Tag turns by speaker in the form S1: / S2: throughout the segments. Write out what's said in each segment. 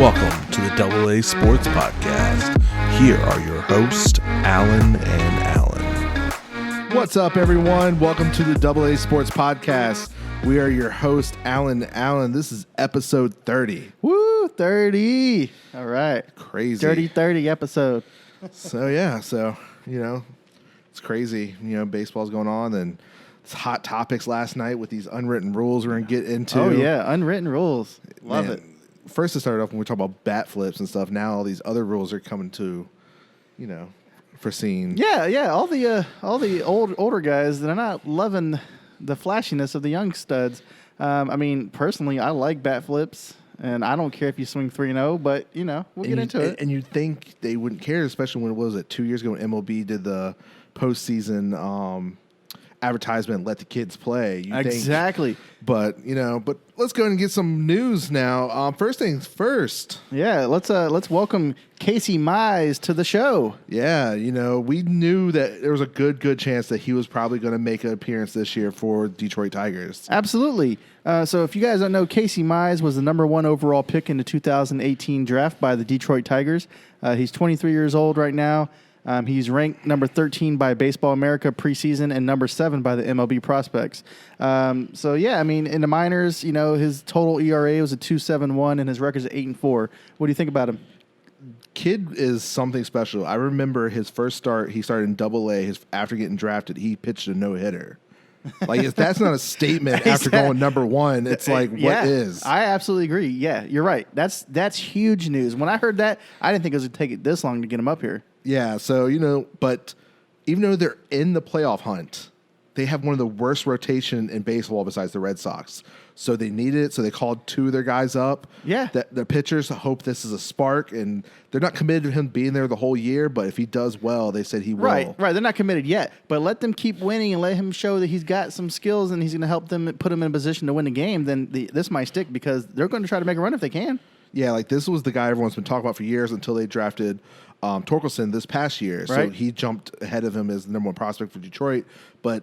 S1: Welcome to the Double A Sports Podcast. Here are your hosts, Alan and Alan.
S2: What's up, everyone? Welcome to the Double A Sports Podcast. We are your host, Alan and Alan. This is episode 30.
S3: Woo, 30. All right.
S2: Crazy.
S3: Dirty 30 episode.
S2: So, it's crazy. Baseball's going on, and it's hot topics last night with these unwritten rules we're going to get into.
S3: Oh, yeah. Unwritten rules. Love it.
S2: First, it started off when we talk about bat flips and stuff. Now all these other rules are coming to, foreseen.
S3: Yeah. All the older guys that are not loving the flashiness of the young studs. Personally, I like bat flips, and I don't care if you swing 3-0, but, we'll get into it.
S2: And you'd think they wouldn't care, especially when, 2 years ago when MLB did the postseason advertisement, let the kids play.
S3: Exactly.
S2: But let's go ahead and get some news now. First things first.
S3: Yeah, let's welcome Casey Mize to the show.
S2: Yeah, we knew that there was a good chance that he was probably going to make an appearance this year for Detroit Tigers.
S3: Absolutely. So if you guys don't know, Casey Mize was the number 1 overall pick in the 2018 draft by the Detroit Tigers. He's 23 years old right now. He's ranked number 13 by Baseball America preseason and number 7 by the MLB prospects. In the minors, his total ERA was a 2.71 and his record's 8-4. What do you think about him?
S2: Kid is something special. I remember his first start. He started in Double-A. After getting drafted, he pitched a no-hitter. Like, if that's not a statement after going number 1, it's like, what is?
S3: I absolutely agree. Yeah, you're right. That's huge news. When I heard that, I didn't think it was going to take it this long to get him up here.
S2: Yeah, so, but even though they're in the playoff hunt, they have one of the worst rotation in baseball besides the Red Sox. So they needed it, so they called 2 of their guys up.
S3: Yeah.
S2: The pitchers hope this is a spark, and they're not committed to him being there the whole year, but if he does well, they said he will.
S3: Right. They're not committed yet, but let them keep winning and let him show that he's got some skills and he's going to help them put him in a position to win the game. Then this might stick because they're going to try to make a run if they can.
S2: Yeah, like this was the guy everyone's been talking about for years until they drafted Torkelson this past year.
S3: Right.
S2: So he jumped ahead of him as the number 1 prospect for Detroit. But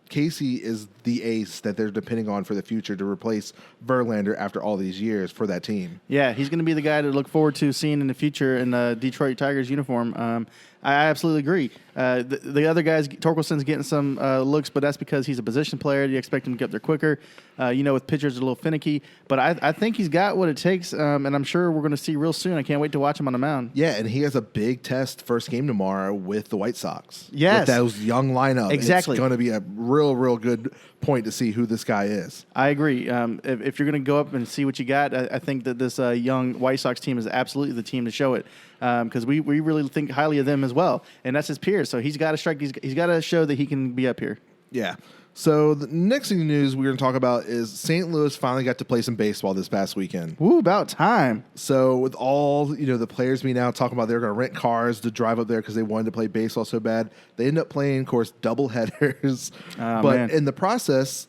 S2: Casey is the ace that they're depending on for the future to replace Verlander after all these years for that team.
S3: Yeah, he's going to be the guy to look forward to seeing in the future in the Detroit Tigers uniform. I absolutely agree. The other guys, Torkelson's getting some looks, but that's because he's a position player. You expect him to get up there quicker. With pitchers, a little finicky. But I think he's got what it takes, and I'm sure we're going to see real soon. I can't wait to watch him on the mound.
S2: Yeah, and he has a big test first game tomorrow with the White Sox.
S3: Yes.
S2: With those young lineup.
S3: Exactly.
S2: It's going to be a real good point to see who this guy is.
S3: I agree. If you're going to go up and see what you got, I think that this young White Sox team is absolutely the team to show it. Because we really think highly of them as well, and that's his peers. So he's got to strike. He's got to show that he can be up here.
S2: Yeah. So the next thing news we're going to talk about is St. Louis finally got to play some baseball this past weekend.
S3: Woo, about time.
S2: So with all the players being out talking about they're going to rent cars to drive up there because they wanted to play baseball so bad, they ended up playing, of course, double headers. But in the process,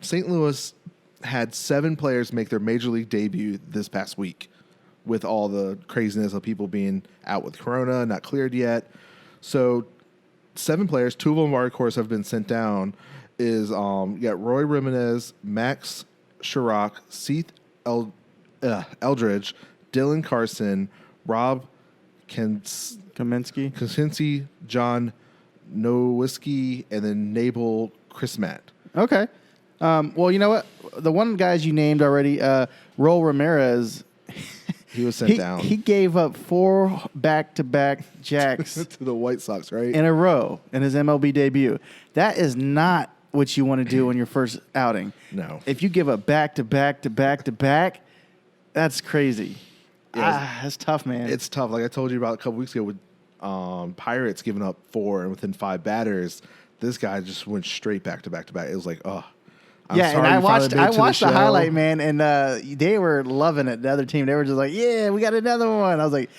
S2: St. Louis had 7 players make their major league debut this past week, with all the craziness of people being out with corona, not cleared yet. So 7 players, 2 of them, of course, have been sent down, is you got Roy Jimenez, Max Sherrock, Seth Eldridge, Dylan Carson, Rob Kaminski, John Nowitzki, and then Nabel Chrismat.
S3: Okay. Well, you know what? The one guys you named already, Raul Ramirez,
S2: he was sent down.
S3: He gave up 4 back-to-back jacks
S2: to the White Sox, right?
S3: In a row in his MLB debut. That is not what you want to do in your first outing.
S2: No.
S3: If you give up back-to-back, that's crazy.
S2: Yeah,
S3: that's tough, man.
S2: It's tough. Like I told you about a couple weeks ago with Pirates giving up 4 and within 5 batters, this guy just went straight back-to-back. It was like, oh.
S3: And I watched the highlight, man, and they were loving it. The other team, they were just like, "Yeah, we got another one." I was like,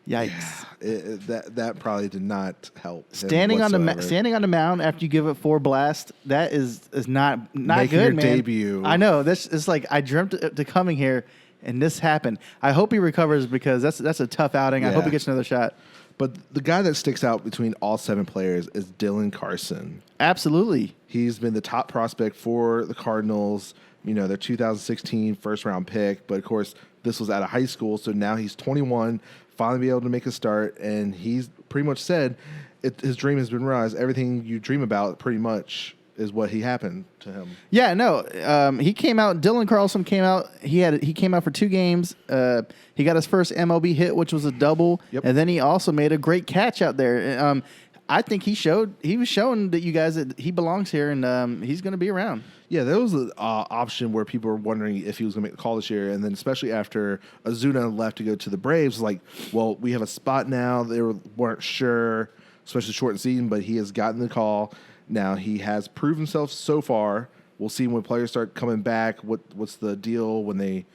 S3: "Yikes!"
S2: Yeah, that probably did not help.
S3: Standing on the mound after you give it 4 blasts, that is not
S2: Making
S3: good,
S2: your
S3: man.
S2: debut.
S3: I know. This is like I dreamt to coming here, and this happened. I hope he recovers because that's a tough outing. I hope he gets another shot.
S2: But the guy that sticks out between all 7 players is Dylan Carson.
S3: Absolutely.
S2: He's been the top prospect for the Cardinals. their 2016 first-round pick. But, of course, this was out of high school, so now he's 21, finally be able to make a start, and he's pretty much said his dream has been realized. Everything you dream about pretty much is what happened to him.
S3: Yeah, no. He came out. Dylan Carlson came out. He came out for 2 games. He got his first MLB hit, which was a double, and then he also made a great catch out there. I think he was showing that you guys that he belongs here, and he's going to be around.
S2: Yeah, there was an option where people were wondering if he was going to make the call this year, and then especially after Ozuna left to go to the Braves, like, well, we have a spot now. They weren't sure, especially short season, but he has gotten the call. Now, he has proved himself so far. We'll see when players start coming back, what's the deal when they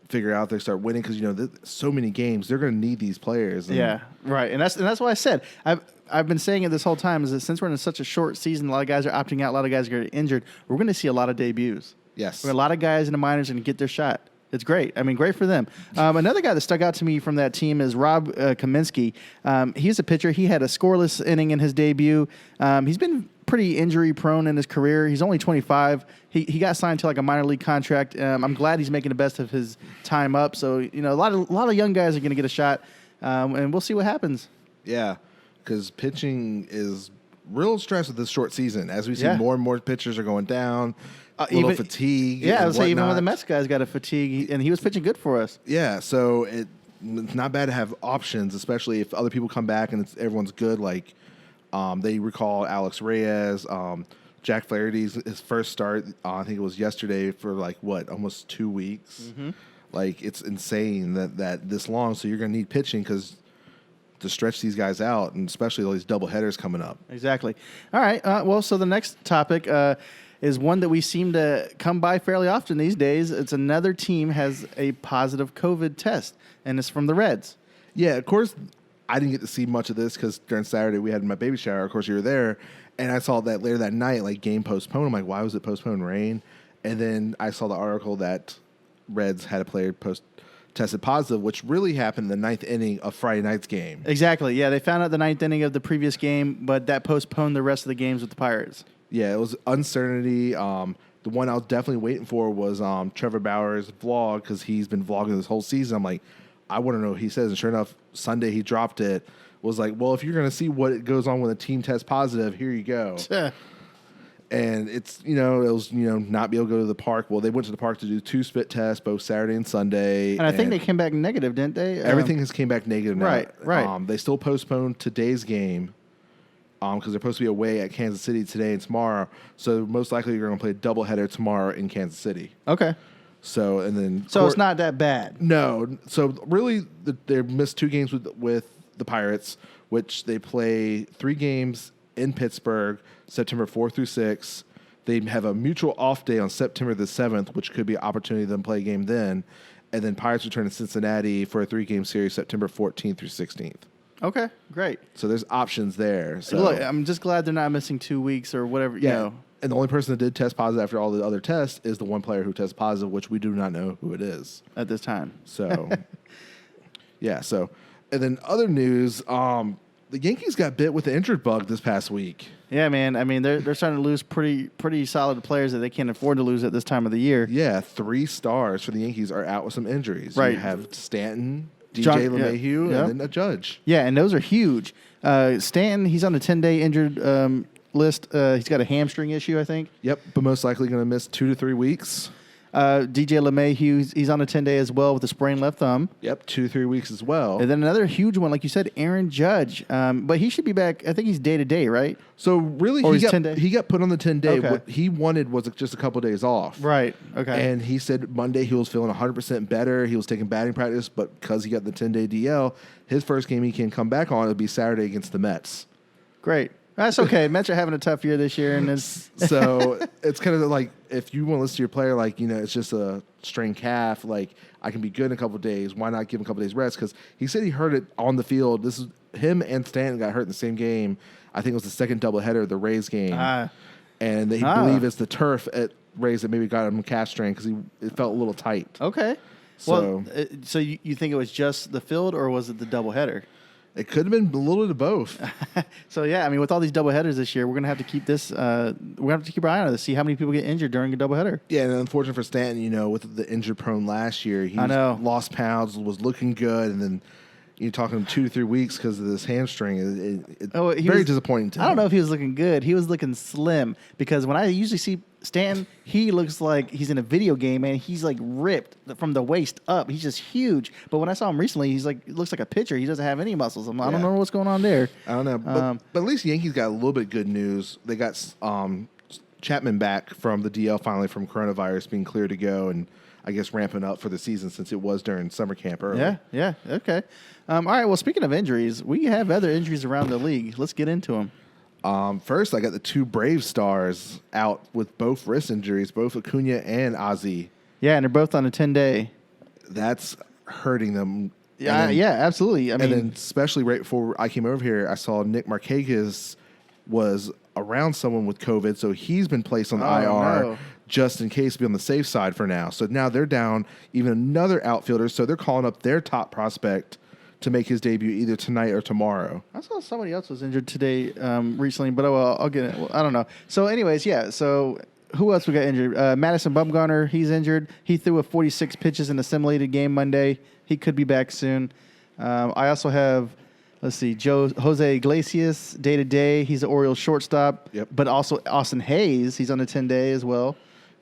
S2: figure out they start winning, because, so many games, they're going to need these players.
S3: Yeah, right. And that's why I said, I've been saying it this whole time, is that since we're in such a short season, a lot of guys are opting out, a lot of guys are getting injured, we're going to see a lot of debuts.
S2: Yes.
S3: A lot of guys in the minors are going to get their shot. It's great. I mean, great for them. Another guy that stuck out to me from that team is Rob Kaminsky. He's a pitcher. He had a scoreless inning in his debut. He's been pretty injury prone in his career. He's only 25. He got signed to like a minor league contract. I'm glad he's making the best of his time up. So, a lot of young guys are going to get a shot, and we'll see what happens.
S2: Yeah, because pitching is real stress with this short season. As we see, more and more pitchers are going down. Even fatigue.
S3: Yeah, I would say even one of the Mets guys got a fatigue, and he was pitching good for us.
S2: Yeah, so it's not bad to have options, especially if other people come back and everyone's good. Like they recall Alex Reyes, Jack Flaherty's his first start. I think it was yesterday for almost 2 weeks. Mm-hmm. Like, it's insane that this long. So you're going to need pitching to stretch these guys out, and especially all these double headers coming up.
S3: Exactly. All right. Well, so the next topic is one that we seem to come by fairly often these days. It's another team has a positive COVID test, and it's from the Reds.
S2: Yeah, of course, I didn't get to see much of this because during Saturday we had my baby shower. Of course, you were there, and I saw that later that night, game postponed. I'm like, why was it postponed? Rain? And then I saw the article that Reds had a player tested positive, which really happened in the 9th inning of Friday night's game.
S3: Exactly. Yeah, they found out the 9th inning of the previous game, but that postponed the rest of the games with the Pirates.
S2: Yeah, it was uncertainty. The one I was definitely waiting for was Trevor Bauer's vlog, because he's been vlogging this whole season. I'm like, I want to know what he says. And sure enough, Sunday he dropped it. Was like, well, if you're going to see what goes on when a team tests positive, here you go. And it's, it was, not be able to go to the park. Well, they went to the park to do 2 spit tests, both Saturday and Sunday.
S3: And I think they came back negative, didn't they?
S2: Everything has came back negative now.
S3: Right.
S2: They still postponed today's game because they're supposed to be away at Kansas City today and tomorrow. So most likely you're going to play a doubleheader tomorrow in Kansas City.
S3: Okay.
S2: So
S3: it's not that bad.
S2: No. So really, they missed 2 games with the Pirates, which they play 3 games in Pittsburgh, September 4th through 6th. They have a mutual off day on September the 7th, which could be an opportunity for them to play a game then. And then Pirates return to Cincinnati for a 3-game series, September 14th through 16th.
S3: Okay, great.
S2: So there's options there. So
S3: look, I'm just glad they're not missing 2 weeks or whatever.
S2: Yeah. And the only person that did test positive after all the other tests is the one player who tested positive, which we do not know who it is
S3: at this time.
S2: So, yeah. So, and then other news, the Yankees got bit with the injured bug this past week. Yeah,
S3: man. I mean, they're starting to lose pretty solid players that they can't afford to lose at this time of the year.
S2: Yeah, 3 stars for the Yankees are out with some injuries.
S3: Right.
S2: You have Stanton, DJ LeMahieu, and then a Judge.
S3: Yeah, and those are huge. Stanton, he's on a 10-day injured list. He's got a hamstring issue, I think.
S2: Yep, but most likely going to miss 2 to 3 weeks.
S3: DJ LeMahieu, he's on a 10-day as well with a sprained left thumb.
S2: Yep, 2 to 3 weeks as well.
S3: And then another huge one, like you said, Aaron Judge. But he should be back. I think he's day-to-day, right?
S2: So really, he got put on the 10-day. Okay. What he wanted was just a couple of days off.
S3: Right, okay.
S2: And he said Monday he was feeling 100% better. He was taking batting practice, but because he got the 10-day DL, his first game he can come back on, it'll be Saturday against the Mets.
S3: Great. That's okay. Mets are having a tough year this year, and
S2: so it's kind of like if you want to listen to your player, it's just a strained calf. I can be good in a couple of days. Why not give him a couple of days rest? Because he said he hurt it on the field. This is him and Stanton got hurt in the same game. I think it was the second doubleheader of the Rays game, and they believe it's the turf at Rays that maybe got him a calf strain because it felt a little tight.
S3: Okay. So you think it was just the field, or was it the doubleheader?
S2: It could have been a little bit of both.
S3: So, yeah, I mean, with all these doubleheaders this year, we're going to have to keep this. We're going to have to keep our eye on this, see how many people get injured during a doubleheader.
S2: Yeah, and unfortunately for Stanton, with the injury prone last year, he lost pounds, was looking good, and then you're talking 2 to 3 weeks because of this hamstring. It's very disappointing to him.
S3: I don't know if he was looking good. He was looking slim because when I usually see Stanton, he looks like he's in a video game, and he's like ripped from the waist up. He's just huge. But when I saw him recently, he looks like a pitcher. He doesn't have any muscles. I don't know what's going on there.
S2: I don't know. But at least the Yankees got a little bit of good news. They got Chapman back from the DL finally from coronavirus, being cleared to go, and I guess ramping up for the season since it was during summer camp early.
S3: Yeah, okay. All right, well, speaking of injuries, we have other injuries around the league. Let's get into them.
S2: First, I got the 2 Brave stars out with both wrist injuries, both Acuna and Ozzie.
S3: Yeah, and they're both on a 10-day.
S2: That's hurting them.
S3: Yeah, absolutely.
S2: And then especially right before I came over here, I saw Nick Markakis was around someone with COVID, so he's been placed on the IR just in case to be on the safe side for now. So now they're down even another outfielder, so they're calling up their top prospect to make his debut either tonight or tomorrow.
S3: I saw somebody else was injured today recently, but I'll get it. Well, I don't know. So anyways, yeah, so who else we got injured? Madison Bumgarner, he's injured. He threw a 46 pitches in a simulated game Monday. He could be back soon. I also have, Jose Iglesias, day-to-day. He's the Orioles shortstop.
S2: Yep.
S3: But also Austin Hayes, he's on the 10-day as well.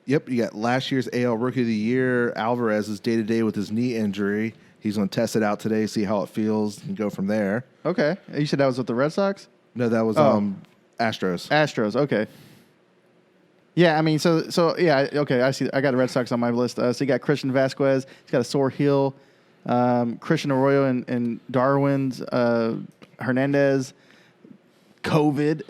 S2: Yep, you got last year's AL Rookie of the Year. Alvarez is day-to-day with his knee injury. He's going to test it out today, see how it feels, and go from there.
S3: Okay. You said that was with the Red Sox?
S2: No, that was Astros.
S3: Astros, okay. Yeah, I mean, so yeah, okay, I see. I got the Red Sox on my list. So you got Christian Vasquez. He's got a sore heel. Christian Arroyo and Darwin's Hernandez. COVID.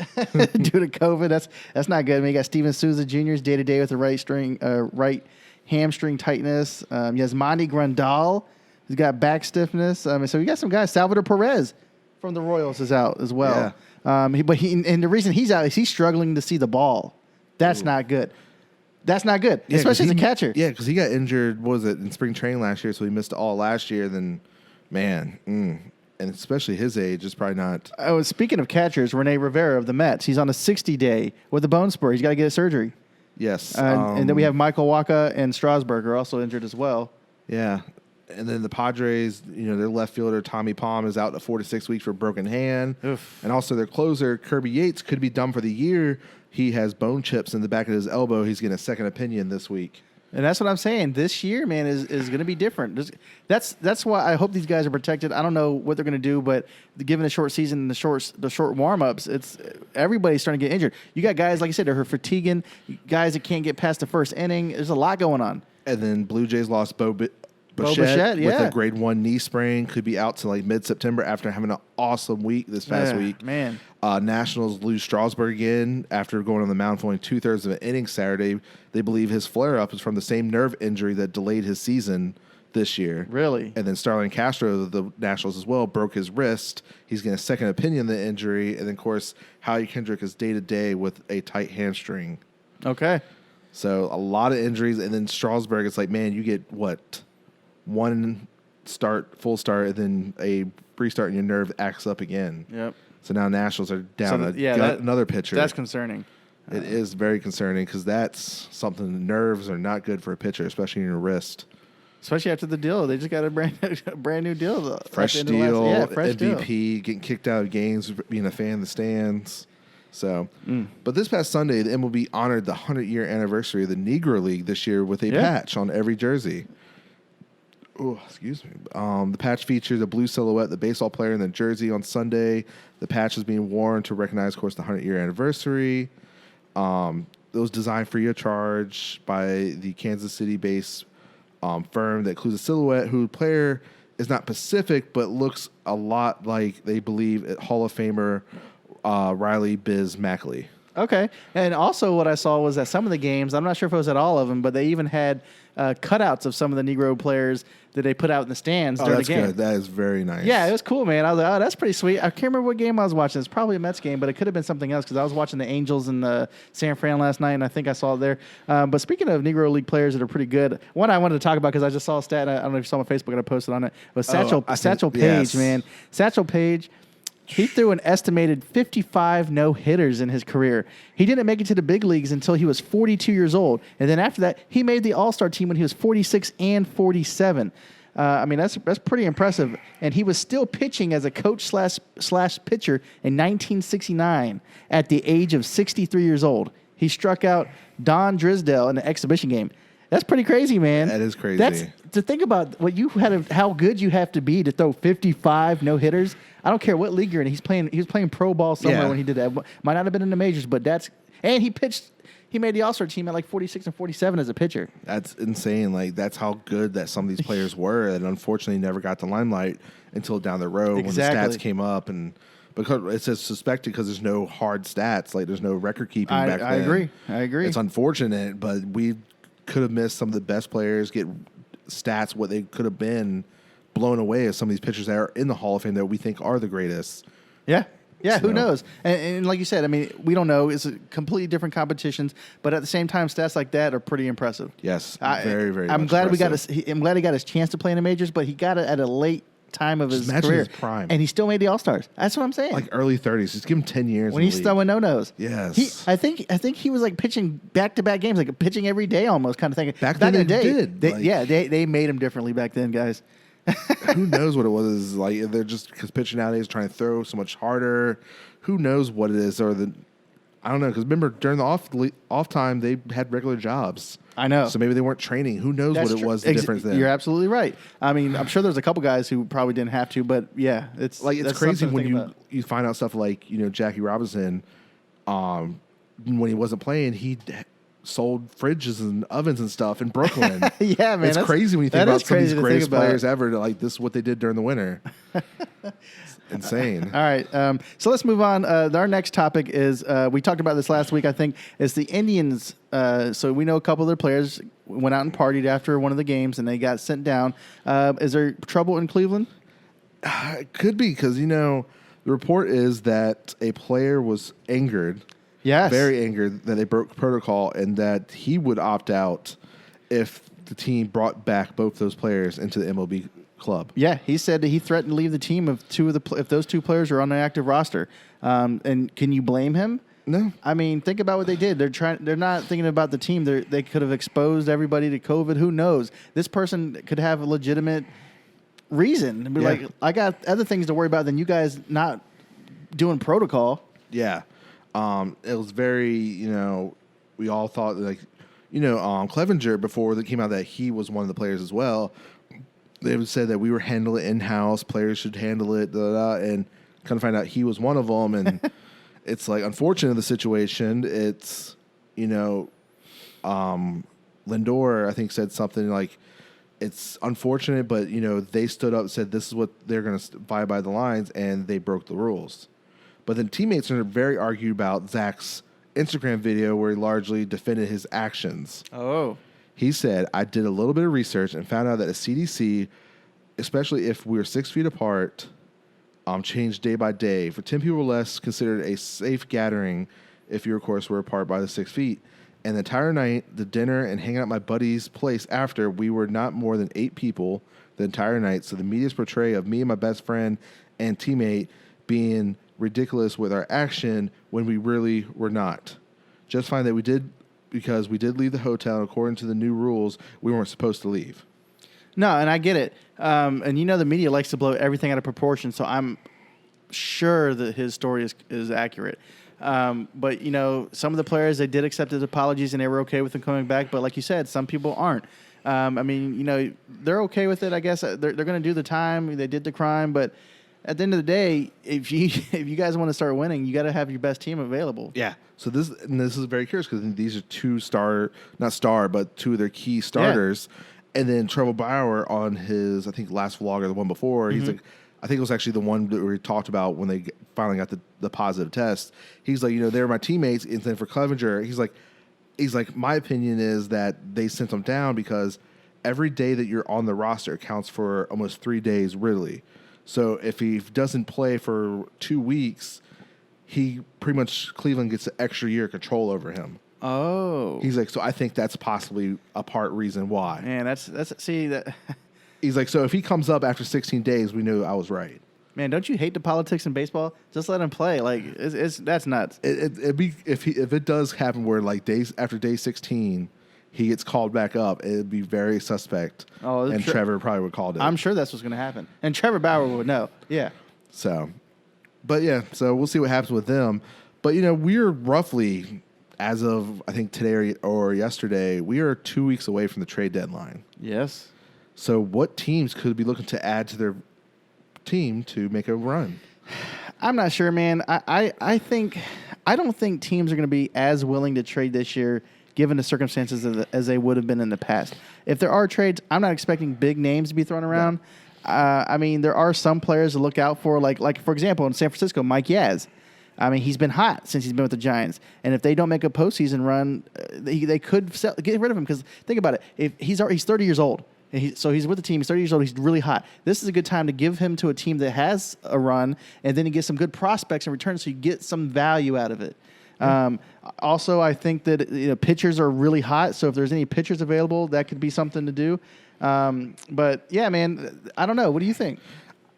S3: Due to COVID. That's not good. I mean, you got Steven Souza Jr.'s day-to-day with the right hamstring tightness. Yasmani Grandal. He's got back stiffness. So we got some guys. Salvador Perez from the Royals is out as well. Yeah. And the reason he's out is he's struggling to see the ball. That's not good. That's not good, especially as a catcher.
S2: Yeah, because he got injured, in spring training last year, so he missed all last year. Then, man, and especially his age is probably not.
S3: Oh, speaking of catchers, Rene Rivera of the Mets, he's on a 60-day with a bone spur. He's got to get a surgery.
S2: Yes.
S3: And then we have Michael Wacha and Strasburg are also injured as well.
S2: Yeah. And then the Padres, their left fielder, Tommy Palm, is out 4 to 6 weeks for a broken hand.
S3: Oof.
S2: And also their closer, Kirby Yates, could be done for the year. He has bone chips in the back of his elbow. He's getting a second opinion this week.
S3: And that's what I'm saying. This year, man, is going to be different. That's why I hope these guys are protected. I don't know what they're going to do, but given the short season and the short warm-ups, everybody's starting to get injured. You got guys, like I said, they're fatiguing, guys that can't get past the first inning. There's a lot going on.
S2: And then Blue Jays lost Bo Bichette with a grade 1 knee sprain, could be out to mid-September after having an awesome week this past week.
S3: Man.
S2: Nationals lose Strasburg again after going on the mound for only 2/3 of an inning Saturday. They believe his flare-up is from the same nerve injury that delayed his season this year.
S3: Really?
S2: And then Starlin Castro of the Nationals as well broke his wrist. He's getting a second opinion on the injury. And then, of course, Howie Kendrick is day-to-day with a tight hamstring.
S3: Okay.
S2: So a lot of injuries. And then Strasburg, it's like, man, you get what? One full start, and then a restart, and your nerve acts up again.
S3: Yep.
S2: So now Nationals are down another pitcher.
S3: That's concerning.
S2: It is very concerning because that's something. Nerves are not good for a pitcher, especially in your wrist.
S3: Especially after the deal, they just got a brand new deal.
S2: Fresh deal, fresh MVP, getting kicked out of games, being a fan of the stands. So, but this past Sunday, the MLB honored the 100-year anniversary of the Negro League this year with a patch on every jersey. Oh, excuse me. The patch features a blue silhouette, the baseball player in the jersey on Sunday. The patch is being worn to recognize, of course, the 100-year anniversary. It was designed free of charge by the Kansas City-based firm that includes a silhouette whose player is not Pacific, but looks a lot like, they believe, Hall of Famer Riley Biz Mackley.
S3: Okay. And also what I saw was that some of the games, I'm not sure if it was at all of them, but they even had cutouts of some of the Negro players that they put out in the stands during the game.
S2: Good. That is very nice.
S3: Yeah, it was cool, man. I was like, oh, that's pretty sweet. I can't remember what game I was watching. It's probably a Mets game, but it could have been something else because I was watching the Angels and the San Fran last night, and I think I saw it there. But speaking of Negro League players that are pretty good, one I wanted to talk about because I just saw a stat, I don't know if you saw my Facebook, and I posted on it, was Satchel Paige,
S2: yes.
S3: man. Satchel Paige. He threw an estimated 55 no-hitters in his career. He didn't make it to the big leagues until he was 42 years old. And then after that, he made the All-Star team when he was 46 and 47. I mean, that's pretty impressive. And he was still pitching as a coach slash pitcher in 1969 at the age of 63 years old. He struck out Don Drisdale in an exhibition game. That's pretty crazy, man.
S2: That is crazy.
S3: That's to think about what you had, how good you have to be to throw 55 no hitters. I don't care what league you're in. He was playing pro ball somewhere when he did that. Might not have been in the majors, but and he pitched. He made the All-Star team at like 46 and 47 as a pitcher. That's
S2: insane. Like that's how good that some of these players were, and unfortunately never got the limelight until down the road when the stats came up and. Because it says suspected because there's no hard stats, like there's no record keeping back then.
S3: I agree.
S2: It's unfortunate, but we could have missed some of the best players get stats what they could have been blown away as some of these pitchers that are in the Hall of Fame that we think are the greatest.
S3: Yeah. Yeah, who knows? And like you said, I mean, we don't know. It's a completely different competitions, but at the same time, stats like that are pretty impressive.
S2: Yes, very, very.
S3: I'm glad I'm glad he got his chance to play in the majors, but he got it at a late time of his career,
S2: his prime,
S3: and he still made the All-Stars. That's what I'm saying.
S2: Like early 30s. Just give him 10 years
S3: when he's throwing no-nos.
S2: Yes,
S3: I think he was like pitching back-to-back games, like pitching every day almost, kind of thing.
S2: Back in the day,
S3: they made him differently back then, guys.
S2: Who knows what it was? Like they're just because pitching nowadays trying to throw so much harder. Who knows what it is? Or I don't know. Because remember during the off time they had regular jobs.
S3: I know.
S2: So maybe they weren't training. Who knows what it was? The difference then.
S3: You're absolutely right. I mean, I'm sure there's a couple guys who probably didn't have to, but yeah, it's
S2: crazy when you find out stuff like Jackie Robinson. When he wasn't playing, he sold fridges and ovens and stuff in Brooklyn.
S3: Yeah, man,
S2: it's crazy when you think about some of these greatest players ever. Like this, is what they did during the winter. Insane.
S3: All right. So let's move on. Our next topic is we talked about this last week, I think, is the Indians. So we know a couple of their players went out and partied after one of the games and they got sent down. Is there trouble in Cleveland?
S2: It could be because, the report is that a player was angered.
S3: Yes.
S2: Very angered that they broke protocol and that he would opt out if the team brought back both those players into the MLB club.
S3: Yeah, he said that he threatened to leave the team if those two players are on the active roster. And can you blame him?
S2: No.
S3: I mean, think about what they did. They're not thinking about the team. They could have exposed everybody to COVID. Who knows? This person could have a legitimate reason and be like, I got other things to worry about than you guys not doing protocol.
S2: Yeah. It was very, we all thought Clevenger before it came out that he was one of the players as well. They said that we were handling it in-house, players should handle it, and kind of find out he was one of them. And it's like, unfortunate the situation. It's, Lindor, I think, said something like, it's unfortunate, but, they stood up and said this is what they're going to abide by the lines, and they broke the rules. But then teammates are very argued about Zach's Instagram video where he largely defended his actions.
S3: Oh.
S2: He said, I did a little bit of research and found out that a CDC, especially if we were 6 feet apart, changed day by day. For 10 people or less, considered a safe gathering if you, of course, were apart by the 6 feet. And the entire night, the dinner and hanging out at my buddy's place after, we were not more than 8 people the entire night. So the media's portrayal of me and my best friend and teammate being ridiculous with our action when we really were not. Just find that we did leave the hotel, and according to the new rules, we weren't supposed to leave.
S3: No, and I get it. And the media likes to blow everything out of proportion, so I'm sure that his story is accurate. But, some of the players, they did accept his apologies and they were okay with him coming back. But like you said, some people aren't. They're okay with it, I guess. They're going to do the time. They did the crime, but at the end of the day, if you guys want to start winning, you got to have your best team available.
S2: Yeah. So this is very curious because these are two of their key starters. Yeah. And then Trevor Bauer on his, I think, last vlog or the one before, he's like, I think it was actually the one that we talked about when they finally got the positive test. He's like, they were my teammates. And then for Clevenger, he's like, my opinion is that they sent him down because every day that you're on the roster counts for almost 3 days, really. So if he doesn't play for 2 weeks, he pretty much Cleveland gets an extra year of control over him.
S3: Oh,
S2: he's like, so I think that's possibly a part reason why.
S3: Man, that's see that.
S2: He's like, so if he comes up after 16 days, we knew I was right.
S3: Man, don't you hate the politics in baseball? Just let him play. Like that's nuts.
S2: It'd be if it does happen where like days after day 16, he gets called back up, it'd be very suspect. Oh, and Trevor probably would call it.
S3: I'm sure that's what's going to happen, and Trevor Bauer would know. Yeah.
S2: So we'll see what happens with them. But we're roughly, as of I think today or yesterday, we are 2 weeks away from the trade deadline.
S3: Yes.
S2: So what teams could be looking to add to their team to make a run?
S3: I'm not sure, man. I don't think teams are going to be as willing to trade this year given the circumstances as they would have been in the past. If there are trades, I'm not expecting big names to be thrown around. No. I mean, there are some players to look out for, like for example, in San Francisco, Mike Yaz. I mean, he's been hot since he's been with the Giants. And if they don't make a postseason run, they could get rid of him because think about it. If he's 30 years old. So he's with the team. He's 30 years old. He's really hot. This is a good time to give him to a team that has a run, and then he gets some good prospects in return, so you get some value out of it. Also, I think that pitchers are really hot. So if there's any pitchers available, that could be something to do. But yeah, man, I don't know. What do you think?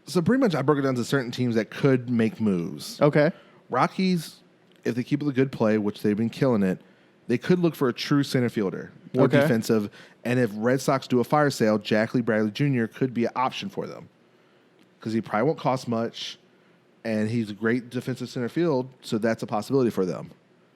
S2: So pretty much, I broke it down to certain teams that could make moves.
S3: Okay.
S2: Rockies, if they keep it a good play, which they've been killing it, they could look for a true center fielder, more defensive. And if Red Sox do a fire sale, Jack Lee Bradley Jr. could be an option for them because he probably won't cost much, and he's a great defensive center field, so that's a possibility for them.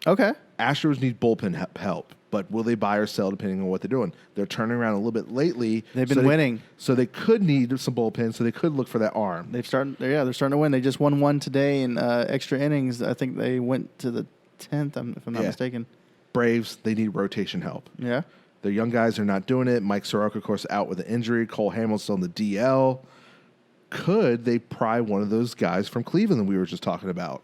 S3: Okay.
S2: Astros need bullpen help, but will they buy or sell depending on what they're doing? They're turning around a little bit lately.
S3: They've been winning.
S2: So they could need some bullpen, so they could look for that arm.
S3: They're starting to win. They just won one today in extra innings. I think they went to the 10th, if I'm not mistaken.
S2: Braves, they need rotation help.
S3: Yeah.
S2: The young guys are not doing it. Mike Soroka, of course, out with an injury. Cole Hamels on the DL. Could they pry one of those guys from Cleveland that we were just talking about?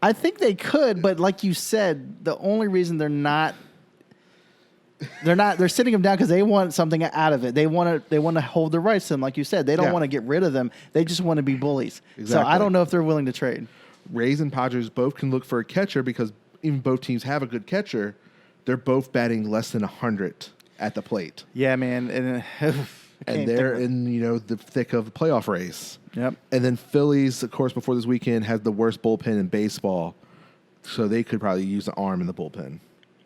S3: I think they could, but like you said, the only reason they're sitting them down because they want something out of it. They want to hold their rights to them, like you said. They don't want to get rid of them. They just want to be bullies. Exactly. So I don't know if they're willing to trade.
S2: Rays and Padres both can look for a catcher because even both teams have a good catcher. They're both batting less than 100 at the plate.
S3: Yeah, man.
S2: And they're in, the thick of the playoff race.
S3: Yep.
S2: And then Phillies, of course, before this weekend, has the worst bullpen in baseball. So they could probably use an arm in the bullpen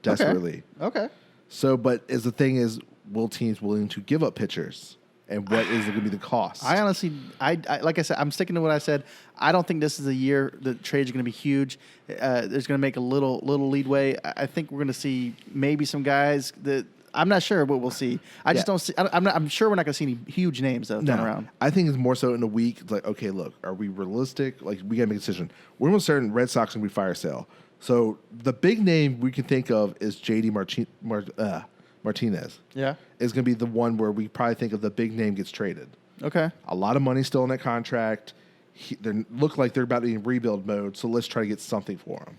S2: desperately.
S3: Okay.
S2: So, but the thing is, will teams willing to give up pitchers? And what is going to be the cost?
S3: I honestly, like I said, I'm sticking to what I said. I don't think this is a year the trades are going to be huge. There's going to make a little leadway. I think we're going to see maybe some guys that I'm not sure what we'll see. I just don't see. I'm sure we're not going to see any huge names thrown around.
S2: I think it's more so in a week. It's like, okay, look, are we realistic? Like, we got to make a decision. We're almost certain Red Sox going to be fire sale. So the big name we can think of is J.D. Martinez.
S3: Yeah.
S2: Is going to be the one where we probably think of the big name gets traded.
S3: Okay.
S2: A lot of money still in that contract. They look like they're about to be in rebuild mode, so let's try to get something for him.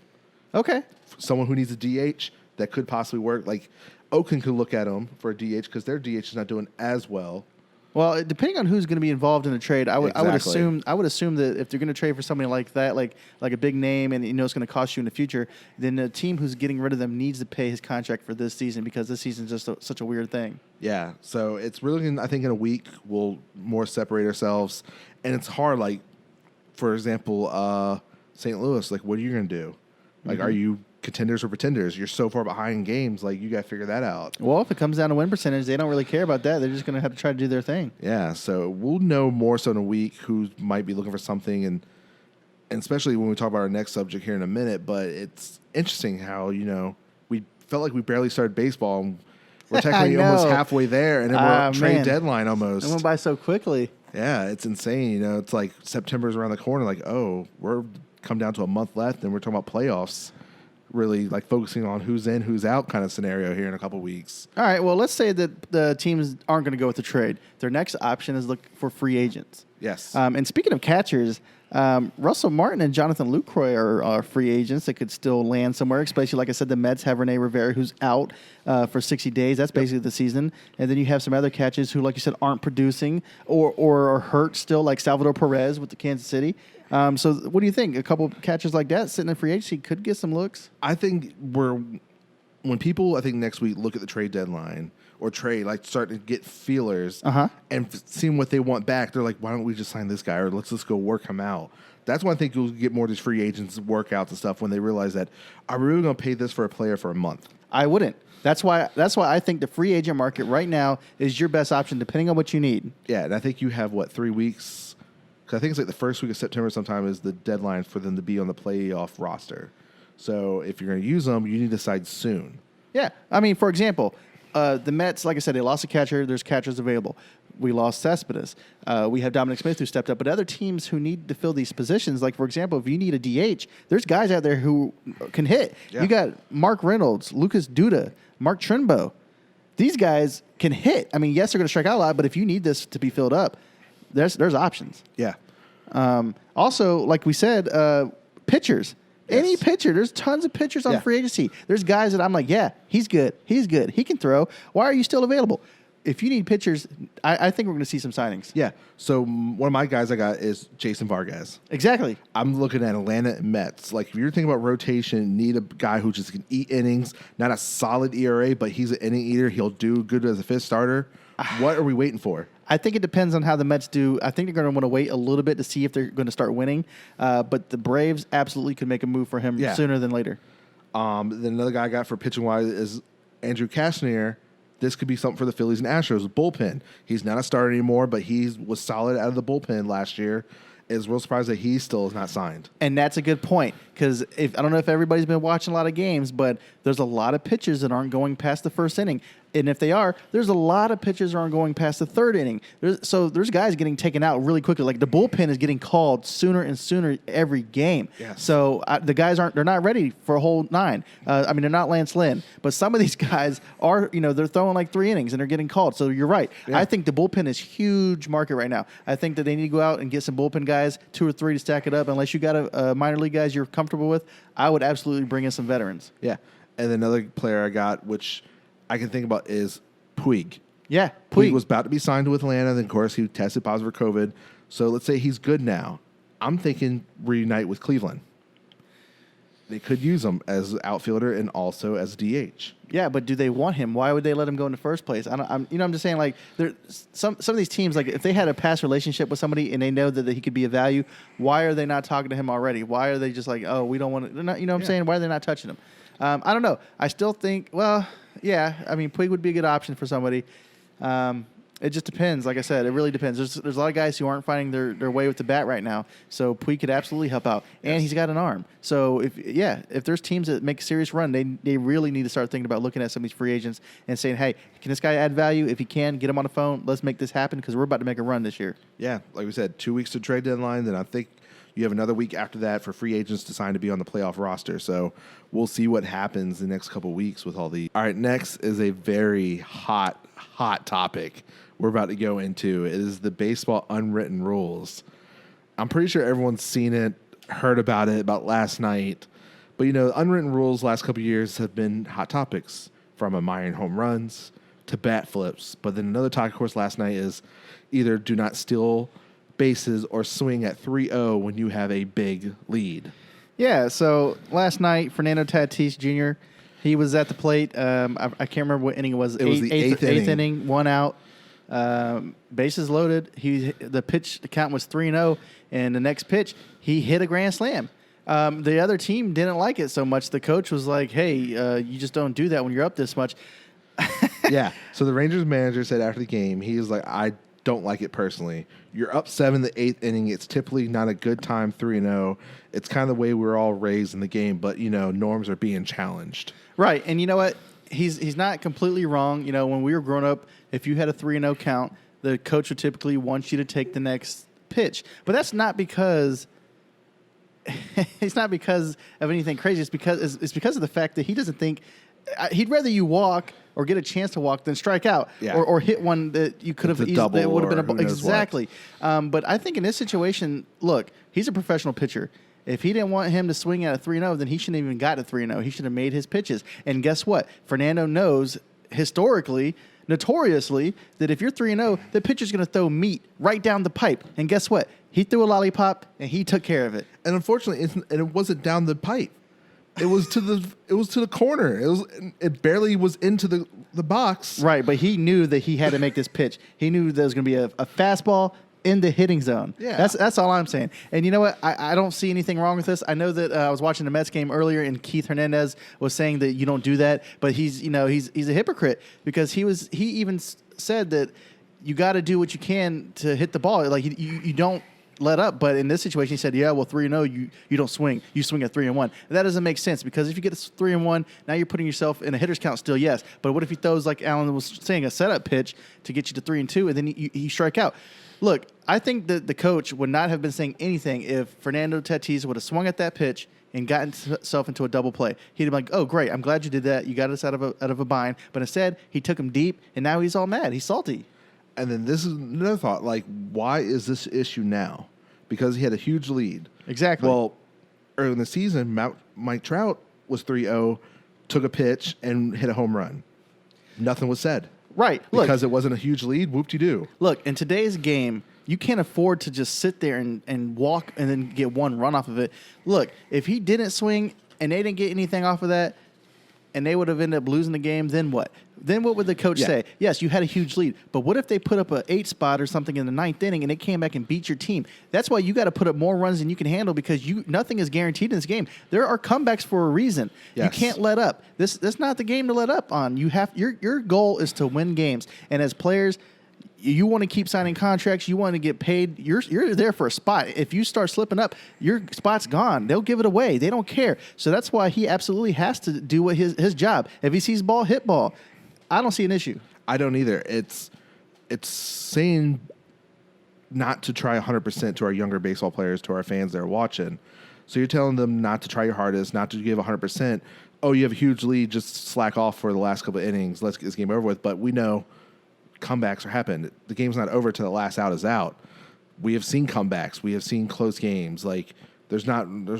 S3: Okay.
S2: Someone who needs a DH that could possibly work. Like Oakland could look at them for a DH because their DH is not doing as well.
S3: Well, depending on who's going to be involved in the trade, I would assume that if they're going to trade for somebody like that, like a big name, and it's going to cost you in the future, then the team who's getting rid of them needs to pay his contract for this season because this season is just such a weird thing. Yeah.
S2: So it's really, I think, in a week we'll more separate ourselves, and it's hard. Like, for example, St. Louis. Like, what are you going to do? Like, are you contenders or pretenders? You're so far behind in games. Like, you got to figure that out.
S3: Well, if it comes down to win percentage, they don't really care about that. They're just going to have to try to do their thing.
S2: Yeah, so we'll know more so in a week who might be looking for something, and especially when we talk about our next subject here in a minute. But it's interesting how, we felt like we barely started baseball, and we're technically almost halfway there, and then we're trade deadline almost.
S3: It went by so quickly.
S2: Yeah, it's insane. It's like September's around the corner. Like, oh, we're come down to a month left, and we're talking about playoffs. really like focusing on who's in, who's out kind of scenario here in a couple weeks.
S3: All right. Well, let's say that the teams aren't going to go with the trade. Their next option is look for free agents.
S2: Yes.
S3: And speaking of catchers, Russell Martin and Jonathan Lucroy are free agents that could still land somewhere, especially, like I said, the Mets have Rene Rivera, who's out for 60 days. That's basically the season. And then you have some other catchers who, like you said, aren't producing or are hurt still, like Salvador Perez with the Kansas City. So what do you think? A couple of catchers like that sitting in free agency could get some looks?
S2: I think when people, I think next week, look at the trade deadline or trade, like start to get feelers and seeing what they want back, they're like, why don't we just sign this guy or let's just go work him out? That's when I think you'll get more of these free agents workouts and stuff when they realize that, are we really going to pay this for a player for a month?
S3: I wouldn't. That's why I think the free agent market right now is your best option depending on what you need.
S2: Yeah, and I think you have, 3 weeks? Because I think it's like the first week of September sometime is the deadline for them to be on the playoff roster. So if you're going to use them, you need to decide soon.
S3: Yeah. I mean, for example, the Mets, like I said, they lost a catcher. There's catchers available. We lost Cespedes. We have Dominic Smith who stepped up. But other teams who need to fill these positions, like, for example, if you need a DH, there's guys out there who can hit. Yeah. You got Mark Reynolds, Lucas Duda, Mark Trimbo. These guys can hit. I mean, yes, they're going to strike out a lot, but if you need this to be filled up, there's options.
S2: Yeah.
S3: Also, like we said, pitchers. Yes. Any pitcher. There's tons of pitchers on free agency. There's guys that I'm like, yeah, he's good. He can throw. Why are you still available? If you need pitchers, I think we're going to see some signings.
S2: Yeah. So one of my guys I got is Jason Vargas.
S3: Exactly.
S2: I'm looking at Atlanta and Mets. Like, if you're thinking about rotation, need a guy who just can eat innings, not a solid ERA, but he's an inning eater. He'll do good as a fifth starter. What are we waiting for?
S3: I think it depends on how the Mets do. I think they're going to want to wait a little bit to see if they're going to start winning. But the Braves absolutely could make a move for him sooner than later.
S2: Then another guy I got for pitching wise is Andrew Cashner. This could be something for the Phillies and Astros. Bullpen. He's not a starter anymore, but he was solid out of the bullpen last year. Is real surprised that he still is not signed.
S3: And that's a good point because I don't know if everybody's been watching a lot of games, but there's a lot of pitchers that aren't going past the first inning. And if they are, there's a lot of pitchers that aren't going past the third inning. There's guys getting taken out really quickly. Like the bullpen is getting called sooner and sooner every game.
S2: Yes.
S3: So the guys they're not ready for a whole 9. I mean, they're not Lance Lynn, but some of these guys are, they're throwing like 3 innings and they're getting called. So you're right. Yeah. I think the bullpen is huge market right now. I think that they need to go out and get some bullpen guys, 2 or 3 to stack it up. Unless you got a minor league guys you're comfortable with, I would absolutely bring in some veterans.
S2: Yeah. And then another player I got, which I can think about, is Puig.
S3: Yeah,
S2: Puig was about to be signed with Atlanta. Then, of course, he tested positive for COVID. So let's say he's good now. I'm thinking reunite with Cleveland. They could use him as outfielder and also as DH.
S3: Yeah, but do they want him? Why would they let him go in the first place? I'm just saying, like, some of these teams, like, if they had a past relationship with somebody and they know that he could be of value, why are they not talking to him already? Why are they just like, oh, we don't want to? They're not, what I'm saying? Why are they not touching him? I don't know. I still think, yeah. I mean, Puig would be a good option for somebody. It just depends. Like I said, it really depends. There's a lot of guys who aren't finding their way with the bat right now. So Puig could absolutely help out, and he's got an arm. So if there's teams that make a serious run, they really need to start thinking about looking at some of these free agents and saying, hey, can this guy add value? If he can, get him on the phone. Let's make this happen because we're about to make a run this year.
S2: Yeah, like we said, 2 weeks to trade deadline. Then I think you have another week after that for free agents to sign to be on the playoff roster. So we'll see what happens the next couple of weeks with all the. All right, next is a very hot topic we're about to go into. It is the baseball unwritten rules. I'm pretty sure everyone's seen it, heard about it about last night. But, unwritten rules last couple of years have been hot topics, from admiring home runs to bat flips. But then another topic, of course, last night is either do not steal bases or swing at 3-0 when you have a big lead.
S3: Yeah, so last night, Fernando Tatis Jr., he was at the plate. I can't remember what inning it was.
S2: It was the eighth
S3: inning, 1 out. Bases loaded. The count was 3-0, and the next pitch, he hit a grand slam. The other team didn't like it so much. The coach was like, hey, you just don't do that when you're up this much.
S2: Yeah, so the Rangers manager said after the game, he was like, I don't like it personally. You're up 7 the 8th inning. It's typically not a good time, 3-0. It's kind of the way we're all raised in the game, but, norms are being challenged.
S3: Right, and you know what? He's not completely wrong. When we were growing up, if you had a 3-0 count, the coach would typically want you to take the next pitch. But that's not because it's not because of anything crazy. It's because of the fact that he doesn't think he'd rather you walk or get a chance to walk than strike out or hit one that you could have easily. It would have been exactly. But I think in this situation, look, he's a professional pitcher. If he didn't want him to swing at a 3-0, then he shouldn't have even got to 3-0. He should have made his pitches. And guess what? Fernando knows historically, notoriously, that if you're 3-0, the pitcher's going to throw meat right down the pipe. And guess what? He threw a lollipop and he took care of it.
S2: And unfortunately, it wasn't down the pipe. It was to the corner. It barely was into the box.
S3: Right, but he knew that he had to make this pitch. He knew there was going to be a fastball in the hitting zone.
S2: Yeah.
S3: That's all I'm saying. And you know what? I don't see anything wrong with this. I know that I was watching the Mets game earlier, and Keith Hernandez was saying that you don't do that, but he's a hypocrite because he even said that you got to do what you can to hit the ball. Like you don't let up. But in this situation, he said, yeah, well, 3-0, you don't swing. You swing at 3-1. And that doesn't make sense because if you get 3-1, now you're putting yourself in a hitter's count still, yes. But what if he throws, like Alan was saying, a setup pitch to get you to 3-2, and then you strike out? Look, I think that the coach would not have been saying anything if Fernando Tatis would have swung at that pitch and gotten himself into a double play. He'd be like, oh, great, I'm glad you did that. You got us out of a bind. But instead, he took him deep, and now he's all mad. He's salty.
S2: And then this is another thought, like, why is this issue now? Because he had a huge lead.
S3: Exactly.
S2: Well, early in the season, Mike Trout was 3-0, took a pitch, and hit a home run. Nothing was said.
S3: Right.
S2: Because it wasn't a huge lead, whoop-de-doo.
S3: Look, in today's game, you can't afford to just sit there and walk and then get one run off of it. Look, if he didn't swing and they didn't get anything off of that, and they would have ended up losing the game, then what? Then what would the coach say? Yes, you had a huge lead, but what if they put up an 8 spot or something in the 9th inning and they came back and beat your team? That's why you got to put up more runs than you can handle because nothing is guaranteed in this game. There are comebacks for a reason. Yes. You can't let up. That's not the game to let up on. Your goal is to win games, and as players, you want to keep signing contracts. You want to get paid. You're there for a spot. If you start slipping up, your spot's gone. They'll give it away. They don't care. So that's why he absolutely has to do what his job. If he sees ball, hit ball. I don't see an issue.
S2: I don't either. It's saying not to try 100% to our younger baseball players, to our fans that are watching. So you're telling them not to try your hardest, not to give 100%. Oh, you have a huge lead. Just slack off for the last couple of innings. Let's get this game over with. But we know comebacks are happening. The game's not over till the last out is out. We have seen comebacks. We have seen close games. Like there's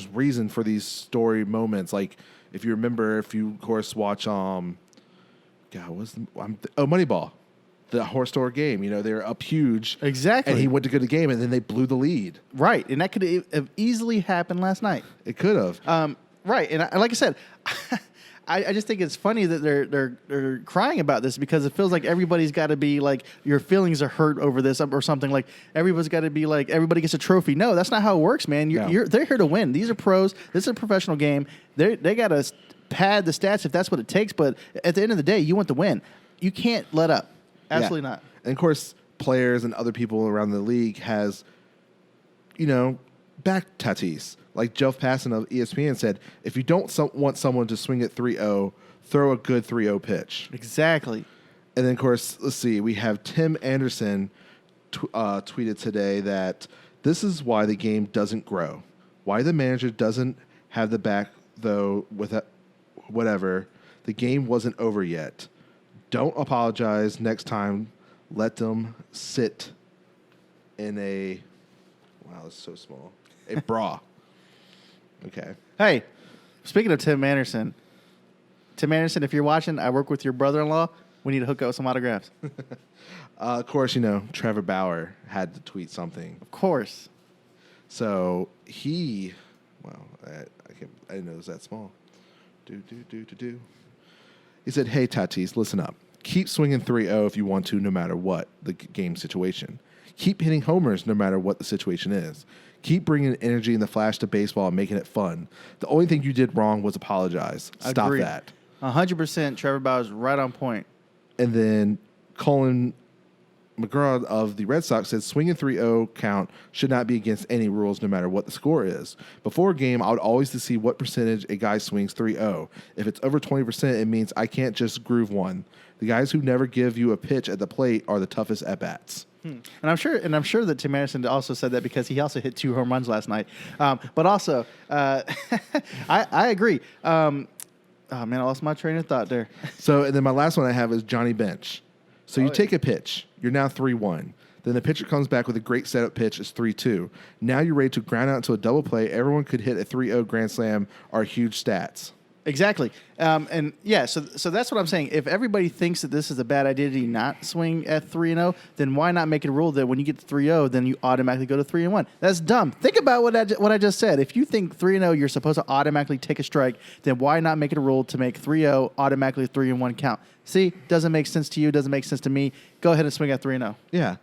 S2: reason for these story moments. Like if you remember, if you of course watch Moneyball, the horse store game. You know they were up huge.
S3: Exactly.
S2: And he went to go to the game, and then they blew the lead.
S3: Right, and that could have easily happened last night.
S2: It could have.
S3: Right, and like I said. I just think it's funny that they're crying about this because it feels like everybody's got to be like your feelings are hurt over this or something. Like everybody's got to be like everybody gets a trophy. No, that's not how it works, man. They're here to win. These are pros. This is a professional game. They got to pad the stats if that's what it takes. But at the end of the day, you want to win. You can't let up. Absolutely not.
S2: And of course, players and other people around the league has, backed Tatis. Like Jeff Passan of ESPN said, if you don't want someone to swing at 3-0, throw a good 3-0 pitch.
S3: Exactly.
S2: And then, of course, let's see. We have Tim Anderson tweeted today that this is why the game doesn't grow. Why the manager doesn't have the back, though, with whatever. The game wasn't over yet. Don't apologize next time. Let them sit in a... Wow, that's so small. A bra. Okay.
S3: Hey, speaking of Tim Anderson, if you're watching, I work with your brother-in-law. We need to hook up with some autographs.
S2: Of course, Trevor Bauer had to tweet something.
S3: Of course.
S2: So he, I didn't know it was that small. He said, "Hey Tatis, listen up. Keep swinging 3-0 if you want to, no matter what the game situation. Keep hitting homers no matter what the situation is. Keep bringing energy and the flash to baseball and making it fun. The only thing you did wrong was apologize. Stop
S3: Agreed.
S2: that."
S3: 100%. Trevor Bauer's right on point.
S2: And then Colin McGraw of the Red Sox said, swinging 3-0 count should not be against any rules no matter what the score is. Before a game, I would always to see what percentage a guy swings 3-0. If it's over 20%, it means I can't just groove one. The guys who never give you a pitch at the plate are the toughest at-bats.
S3: And I'm sure that Tim Anderson also said that because he also hit 2 home runs last night. But also, I agree. Oh man, I lost my train of thought there.
S2: So, and then my last one I have is Johnny Bench. So you take a pitch, you're now 3-1. Then the pitcher comes back with a great setup pitch, it's 3-2. Now you're ready to ground out into a double play. Everyone could hit a 3-0 grand slam, are huge stats.
S3: Exactly. And yeah, so that's what I'm saying. If everybody thinks that this is a bad idea to not swing at 3-0, then why not make it a rule that when you get to 3-0, then you automatically go to 3-1? That's dumb. Think about what I just said. If you think 3-0, you're supposed to automatically take a strike, then why not make it a rule to make 3-0 automatically 3-1 count? See, doesn't make sense to you, doesn't make sense to me. Go ahead and swing at 3-0.
S2: Yeah.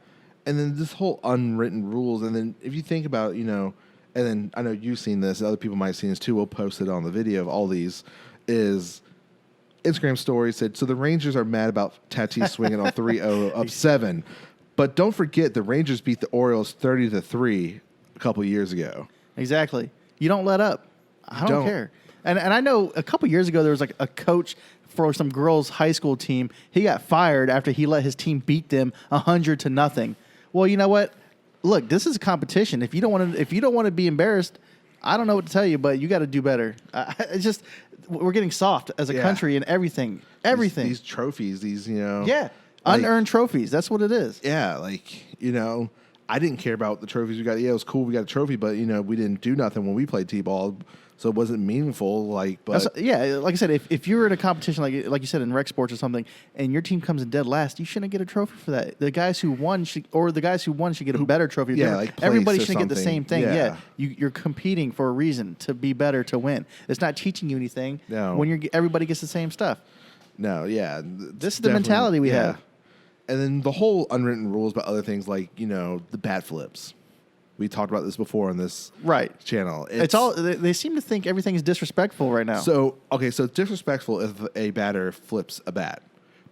S2: And then this whole unwritten rules, and then if you think about, and then I know you've seen this, other people might have seen this too, we'll post it on the video of all these, is Instagram story said, so the Rangers are mad about Tatis swinging on 3-0 up 7. But don't forget, the Rangers beat the Orioles 30-3 a couple years ago.
S3: Exactly. You don't let up. I don't care. And I know a couple years ago there was like a coach for some girls' high school team. He got fired after he let his team beat them 100-0. Well, you know what? Look, this is a competition. If you don't want to be embarrassed, I don't know what to tell you, but you got to do better. It's just we're getting soft as a country and everything. Everything.
S2: These trophies,
S3: unearned trophies. That's what it is.
S2: Yeah, I didn't care about the trophies we got. Yeah, it was cool we got a trophy, but we didn't do nothing when we played T-ball. So it wasn't meaningful. Like I said, if you were in a competition like you said in rec sports or something, and your team comes in dead last, you shouldn't get a trophy for that. The guys who won should get a better trophy. Yeah,
S3: everybody should get the same thing.
S2: Yeah.
S3: You're competing for a reason to be better, to win. It's not teaching you anything.
S2: No.
S3: When everybody gets the same stuff.
S2: No, yeah.
S3: This is the mentality we have.
S2: And then the whole unwritten rules about other things like the bat flips. We talked about this before on this channel.
S3: It's all they seem to think everything is disrespectful right now.
S2: So it's disrespectful if a batter flips a bat,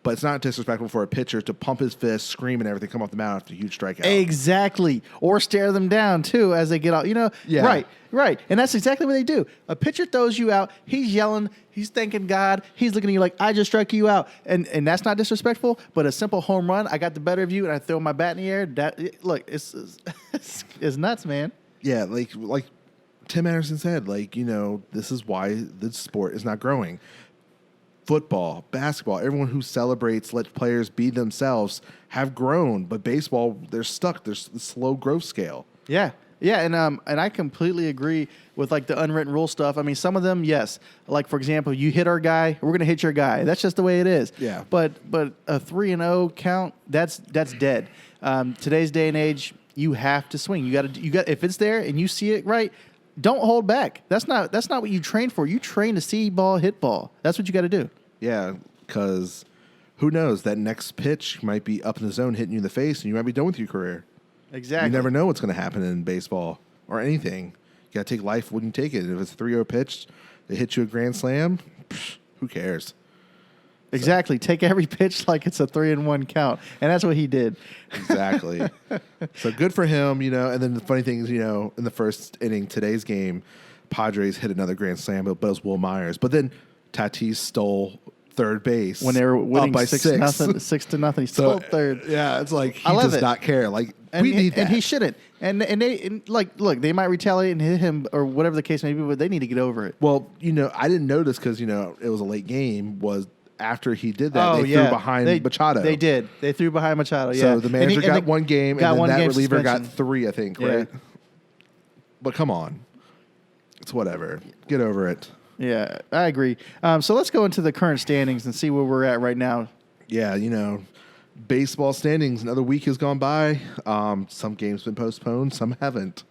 S2: but it's not disrespectful for a pitcher to pump his fist, scream, and everything, come off the mound after a huge strikeout.
S3: Exactly, or stare them down too as they get out.
S2: Yeah.
S3: Right, and that's exactly what they do. A pitcher throws you out. He's yelling. He's thanking God. He's looking at you like, I just struck you out. And that's not disrespectful, but a simple home run, I got the better of you, and I throw my bat in the air. It's nuts, man.
S2: Yeah, like Tim Anderson said, this is why the sport is not growing. Football, basketball, everyone who celebrates, lets players be themselves, have grown. But baseball, they're stuck. There's the slow growth scale.
S3: Yeah. Yeah, and I completely agree with the unwritten rule stuff. I mean, some of them, yes. Like for example, you hit our guy, we're gonna hit your guy. That's just the way it is.
S2: Yeah.
S3: But a 3-0 count, that's dead. Today's day and age, you have to swing. You got if it's there and you see it right, don't hold back. That's not what you train for. You train to see ball, hit ball. That's what you got to do.
S2: Yeah, because who knows, that next pitch might be up in the zone, hitting you in the face, and you might be done with your career.
S3: Exactly.
S2: You never know what's going to happen in baseball or anything. You got to take life when you take it. If it's a 3-0 pitch, they hit you a grand slam, who cares?
S3: Exactly. Take every pitch like it's a 3-1 count. And that's what he did.
S2: Exactly. So good for him, And then the funny thing is, in the first inning, today's game, Padres hit another grand slam, but it was Will Myers. But then Tatis stole third base
S3: when they were winning
S2: by
S3: 6-0. 6-0. He stole third.
S2: Yeah, it's like he does not care. We need that.
S3: And he shouldn't. And look, they might retaliate and hit him or whatever the case may be, but they need to get over it.
S2: Well, I didn't notice because, it was a late game, was after he did that, they threw behind Machado.
S3: They did. They threw behind Machado, yeah.
S2: So the manager got one game, and then that reliever
S3: suspension.
S2: got 3, I think, right? Yeah. But come on. It's whatever. Get over it.
S3: Yeah, I agree. So let's go into the current standings and see where we're at right now.
S2: Yeah, baseball standings, another week has gone by. Some games have been postponed, some haven't.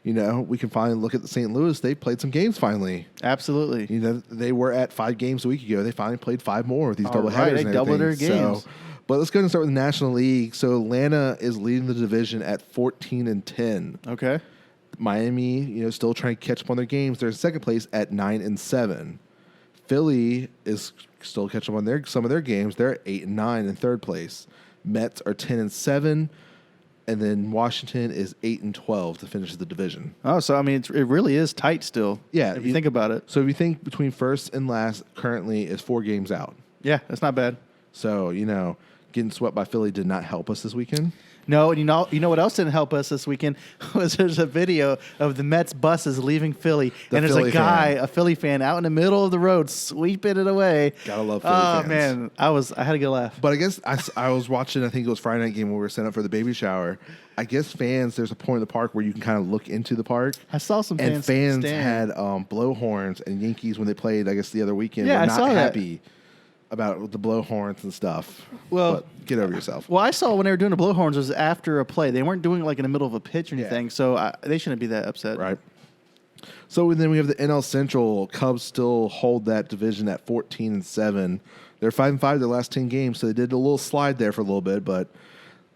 S2: We can finally look at the St. Louis. They played some games finally.
S3: Absolutely.
S2: They were at 5 games a week ago. They finally played 5 more with these doubleheaders.
S3: They doubled their games.
S2: But let's go and start with the National League. So Atlanta is leading the division at 14-10.
S3: Okay.
S2: Miami, still trying to catch up on their games. They're in second place at 9-7. Philly is still catching up on some of their games. They're at 8-9 in third place. Mets are 10-7. And then Washington is 8-12 to finish the division.
S3: Oh, so it really is tight still.
S2: Yeah,
S3: if you think about it.
S2: So if you think between first and last, currently is 4 games out.
S3: Yeah, that's not bad.
S2: So getting swept by Philly did not help us this weekend.
S3: No, and you know what else didn't help us this weekend was there's a video of the Mets buses leaving Philly, and there's a guy, a Philly fan, out in the middle of the road sweeping it away.
S2: Gotta love Philly fans.
S3: Oh man, I had a good laugh.
S2: But I guess I was watching. I think it was Friday night game when we were setting up for the baby shower. I guess fans, there's a point in the park where you can kind of look into the park.
S3: I saw some fans.
S2: And fans had blowhorns, and Yankees when they played, I guess the other weekend, were
S3: I
S2: not
S3: saw
S2: happy about the blowhorns and stuff.
S3: Well,
S2: but get over yourself.
S3: Well, I saw when they were doing the blowhorns was after a play. They weren't doing it like in the middle of a pitch or anything, so they shouldn't be that upset.
S2: Right. So then we have the NL Central. Cubs still hold that division at 14-7. They're 5-5 their last 10 games, so they did a little slide there for a little bit, but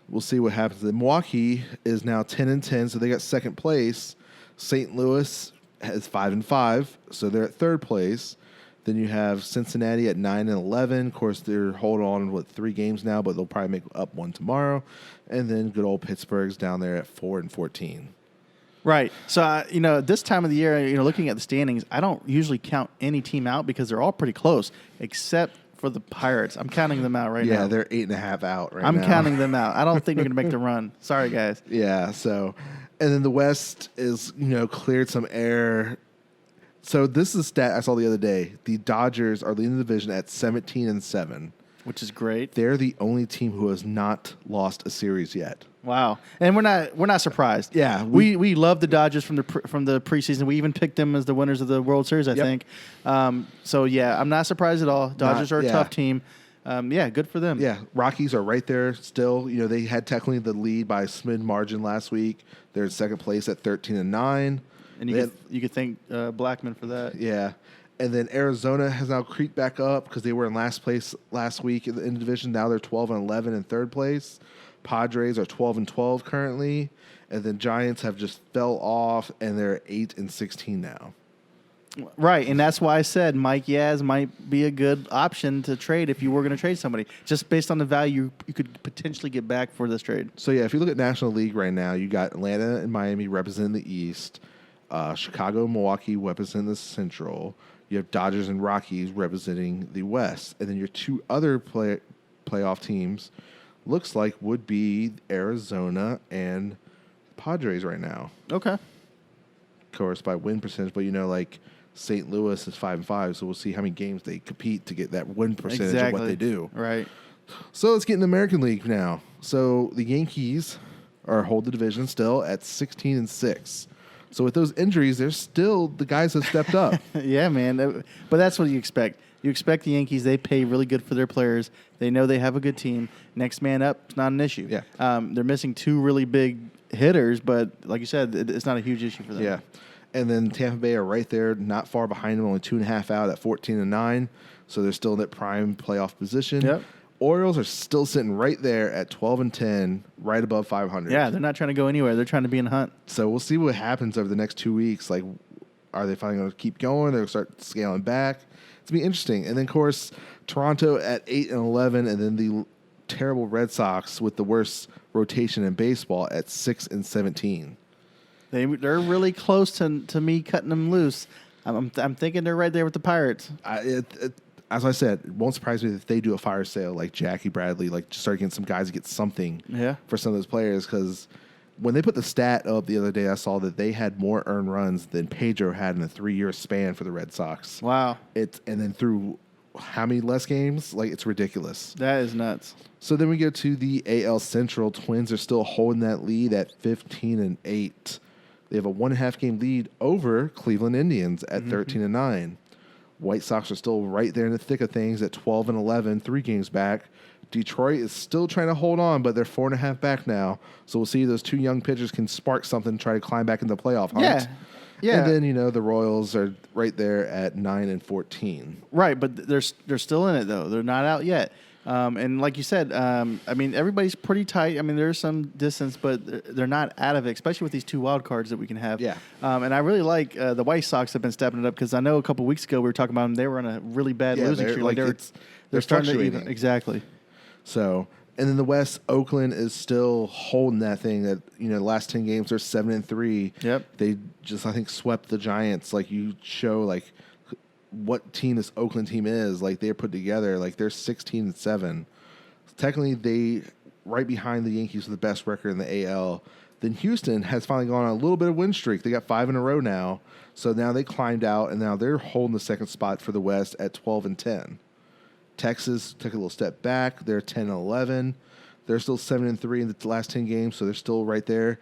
S2: we'll see what happens. Then Milwaukee is now 10-10, so they got second place. St. Louis has 5-5, so they're at third place. Then you have Cincinnati at 9-11. Of course, they're holding on with 3 games now, but they'll probably make up one tomorrow. And then good old Pittsburgh's down there at 4-14.
S3: Right. So, this time of the year, looking at the standings, I don't usually count any team out because they're all pretty close, except for the Pirates. I'm counting them out right now.
S2: Yeah, they're 8.5 out right now.
S3: I'm counting them out. I don't think they're going to make the run. Sorry, guys.
S2: Yeah, so, and then the West is, cleared some air. So this is a stat I saw the other day. The Dodgers are leading the division at 17-7.
S3: Which is great.
S2: They're the only team who has not lost a series yet.
S3: Wow, and we're not surprised.
S2: Yeah,
S3: we love the Dodgers from the preseason. We even picked them as the winners of the World Series, I think. So yeah, I'm not surprised at all. Dodgers are a tough team. Good for them.
S2: Yeah, Rockies are right there still. They had technically the lead by a smidge margin last week. They're in second place at 13-9.
S3: And you could thank Blackman for that.
S2: Yeah. And then Arizona has now creeped back up because they were in last place last week in the division. Now they're 12-11 in third place. Padres are 12-12 currently. And then Giants have just fell off, and they're 8-16 now.
S3: Right, and that's why I said Mike Yaz might be a good option to trade if you were going to trade somebody, just based on the value you could potentially get back for this trade.
S2: So, yeah, if you look at National League right now, you got Atlanta and Miami representing the East. Chicago and Milwaukee represent the Central. You have Dodgers and Rockies representing the West. And then your 2 other playoff teams looks like would be Arizona and Padres right now.
S3: Okay.
S2: Of course, by win percentage, but St. Louis is 5-5, so we'll see how many games they compete to get that win percentage of what they do.
S3: Right.
S2: So let's get in the American League now. So the Yankees hold the division still at 16-6. So with those injuries, there's still the guys have stepped up.
S3: Yeah, man. But that's what you expect. You expect the Yankees. They pay really good for their players. They know they have a good team. Next man up is not an issue.
S2: Yeah.
S3: They're missing 2 really big hitters, but like you said, it's not a huge issue for them.
S2: Yeah. And then Tampa Bay are right there, not far behind them, only 2.5 out at 14-9. So they're still in that prime playoff position.
S3: Yep.
S2: Orioles are still sitting right there at 12-10, right above 500.
S3: Yeah, they're not trying to go anywhere. They're trying to be in the hunt.
S2: So we'll see what happens over the next 2 weeks. Are they finally going to keep going? They're going to start scaling back. It's going to be interesting. And then, of course, Toronto at 8-11, and then the terrible Red Sox with the worst rotation in baseball at 6-17.
S3: They're really close to me cutting them loose. I'm thinking they're right there with the Pirates.
S2: As I said, it won't surprise me if they do a fire sale like Jackie Bradley, just start getting some guys to get something for some of those players. Because when they put the stat up the other day, I saw that they had more earned runs than Pedro had in a 3-year span for the Red Sox.
S3: Wow.
S2: And then through how many less games? It's ridiculous.
S3: That is nuts.
S2: So then we go to the AL Central. Twins are still holding that lead at 15-8. They have a 1.5 game lead over Cleveland Indians at 13-9. White Sox are still right there in the thick of things at 12-11, 3 games back. Detroit is still trying to hold on, but they're 4.5 back now. So we'll see if those 2 young pitchers can spark something and try to climb back into the playoff hunt.
S3: Yeah.
S2: And then, the Royals are right there at 9-14.
S3: Right, but they're still in it, though. They're not out yet. And like you said, everybody's pretty tight. There's some distance, but they're not out of it, especially with these 2 wild cards that we can have.
S2: Yeah.
S3: And I really like the White Sox have been stepping it up because I know a couple weeks ago we were talking about them. They were on a really bad losing streak. They're starting to even. Exactly.
S2: So, and then the West, Oakland is still holding that thing that, the last 10 games are 7-3.
S3: Yep.
S2: They just, I think, swept the Giants. You show, what team this Oakland team is. They're put together. They're 16-7. Technically, they right behind the Yankees with the best record in the AL. Then Houston has finally gone on a little bit of win streak. They got 5 in a row now. So now they climbed out, and now they're holding the second spot for the West at 12-10. Texas took a little step back. They're 10-11. They're still 7-3 in the last 10 games, so they're still right there.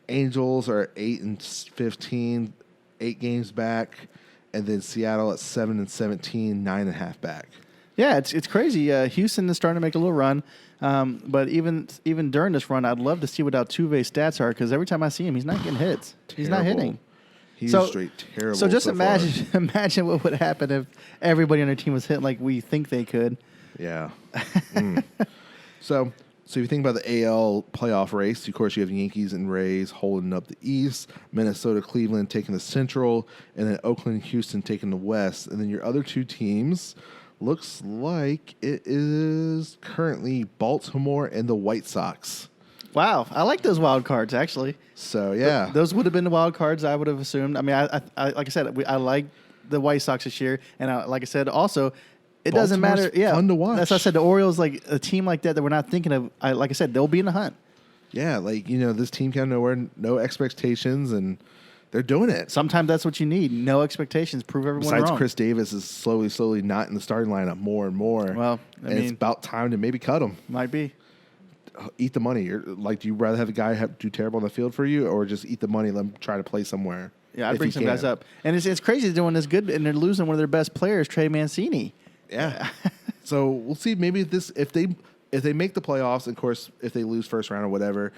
S2: Angels are 8-15, 8 games back. And then Seattle at 7-17, 9.5 back.
S3: Yeah, it's crazy. Houston is starting to make a little run. But even during this run, I'd love to see what Altuve's stats are, because every time I see him, he's not getting hits. He's not hitting.
S2: He's straight terrible.
S3: So just imagine what would happen if everybody on their team was hitting like we think they could.
S2: Yeah. So if you think about the AL playoff race, of course you have Yankees and Rays holding up the East, Minnesota, Cleveland taking the Central, and then Oakland, Houston taking the West. And then your other two teams looks like it is currently Baltimore and the White Sox.
S3: Wow, I like those wild cards, actually.
S2: So, yeah.
S3: Those would have been the wild cards I would have assumed. I mean, I like I said, I like the White Sox this year. And like I said, also, it doesn't matter. Yeah,
S2: fun to watch.
S3: That's what I said. The Orioles, like a team like that we're not thinking of, like I said, they'll be in the hunt.
S2: Yeah, this team kind of nowhere, no expectations, and they're doing it.
S3: Sometimes that's what you need. No expectations. Prove everyone wrong.
S2: Besides, Chris Davis is slowly not in the starting lineup more and more.
S3: Well,
S2: it's about time to maybe cut him.
S3: Might be.
S2: Eat the money. Do you rather have a guy do terrible on the field for you, or just eat the money and let him try to play somewhere?
S3: Yeah, I'd bring some guys up. And it's crazy they're doing this good, and they're losing one of their best players, Trey Mancini.
S2: Yeah. So we'll see. Maybe if they make the playoffs, and of course, if they lose first round or whatever,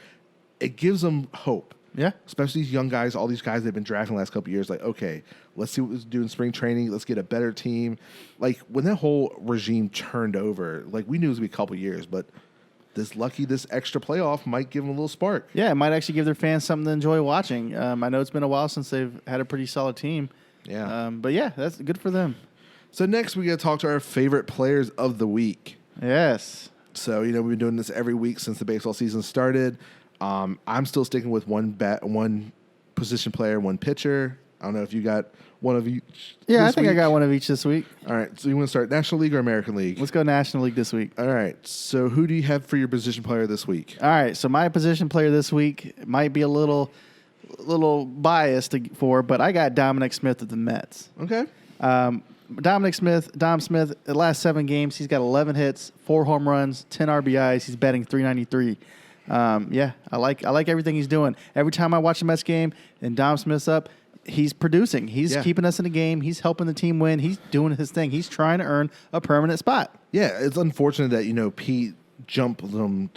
S2: it gives them hope.
S3: Yeah.
S2: Especially these young guys, all these guys they've been drafting the last couple of years. Like, okay, let's see what we do in spring training. Let's get a better team. Like, when that whole regime turned over, like, we knew it was going to be a couple of years, but this extra playoff might give them a little spark.
S3: Yeah, it might actually give their fans something to enjoy watching. I know it's been a while since they've had a pretty solid team.
S2: Yeah.
S3: But yeah, that's good for them.
S2: So next we got to talk to our favorite players of the week.
S3: Yes.
S2: So, we've been doing this every week since the baseball season started. I'm still sticking with one position player, one pitcher. I don't know if you got one of each.
S3: Yeah, I think I got one of each this week.
S2: All right. So you want to start National League or American League?
S3: Let's go National League this week.
S2: All right. So who do you have for your position player this week?
S3: All right. So my position player this week might be a little biased but I got Dominic Smith at the Mets.
S2: Okay.
S3: Dom Smith, the last 7 games, he's got 11 hits, 4 home runs, 10 RBIs. He's batting .393. Yeah, I like everything he's doing. Every time I watch a Mets game and Dom Smith's up, he's producing. He's keeping us in the game. He's helping the team win. He's doing his thing. He's trying to earn a permanent spot.
S2: Yeah, it's unfortunate that Pete jumped them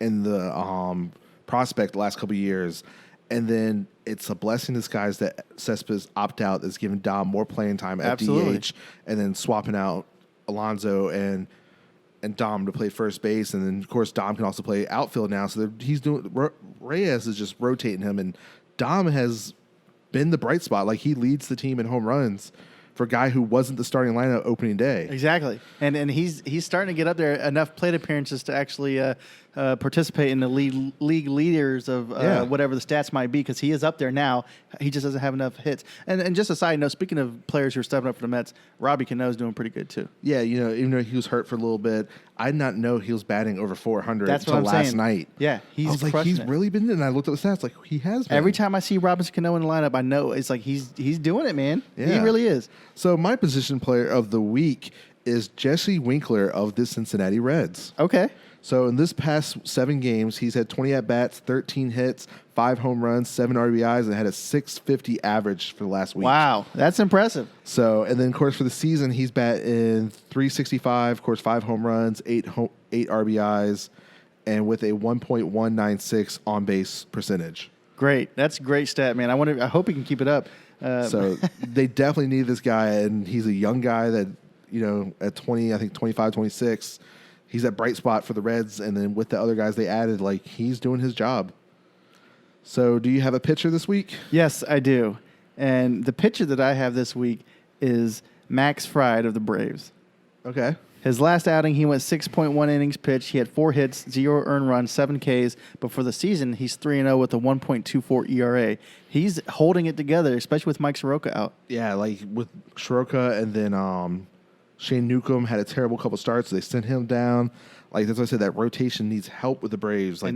S2: in the prospect the last couple of years, and then it's a blessing in disguise that Cespedes opt out that's giving Dom more playing time at DH, and then swapping out Alonso and Dom to play first base, and then of course Dom can also play outfield now. So he's doing Reyes is just rotating him, and Dom has been the bright spot. Like, he leads the team in home runs for a guy who wasn't the starting lineup opening day.
S3: Exactly, and he's starting to get up there enough plate appearances to actually participate in the league leaders of whatever the stats might be, because he is up there now. He just doesn't have enough hits. And just a side note, speaking of players who are stepping up for the Mets, Robbie Cano is doing pretty good too.
S2: Yeah, even though he was hurt for a little bit, I did not know he was batting over 400 until last night.
S3: Yeah, he's
S2: really been. And I looked at the stats, like, he has been.
S3: Every time I see Robinson Cano in the lineup, I know it's like he's doing it, man.
S2: Yeah.
S3: He really is.
S2: So my position player of the week is Jesse Winkler of the Cincinnati Reds.
S3: Okay.
S2: So in this past 7 games, he's had 20 at-bats, 13 hits, 5 home runs, 7 RBIs, and had a .650 average for the last week.
S3: Wow, that's impressive.
S2: So, and then, of course, for the season, he's batting .365, of course, 5 home runs, 8 RBIs, and with a 1.196 on-base percentage.
S3: Great. That's a great stat, man. I hope he can keep it up.
S2: So they definitely need this guy, and he's a young guy that, at 20, I think 25, 26, he's that bright spot for the Reds, and then with the other guys they added, like, he's doing his job. So do you have a pitcher this week?
S3: Yes, I do. And the pitcher that I have this week is Max Fried of the Braves.
S2: Okay.
S3: His last outing, he went 6.1 innings pitched. He had 4 hits, 0 earned runs, 7 Ks. But for the season, he's 3-0 with a 1.24 ERA. He's holding it together, especially with Mike Soroka out. Yeah,
S2: like with Soroka, and then Shane Newcomb had a terrible couple starts, so they sent him down. Like that's why I said that rotation needs help with the Braves. Like,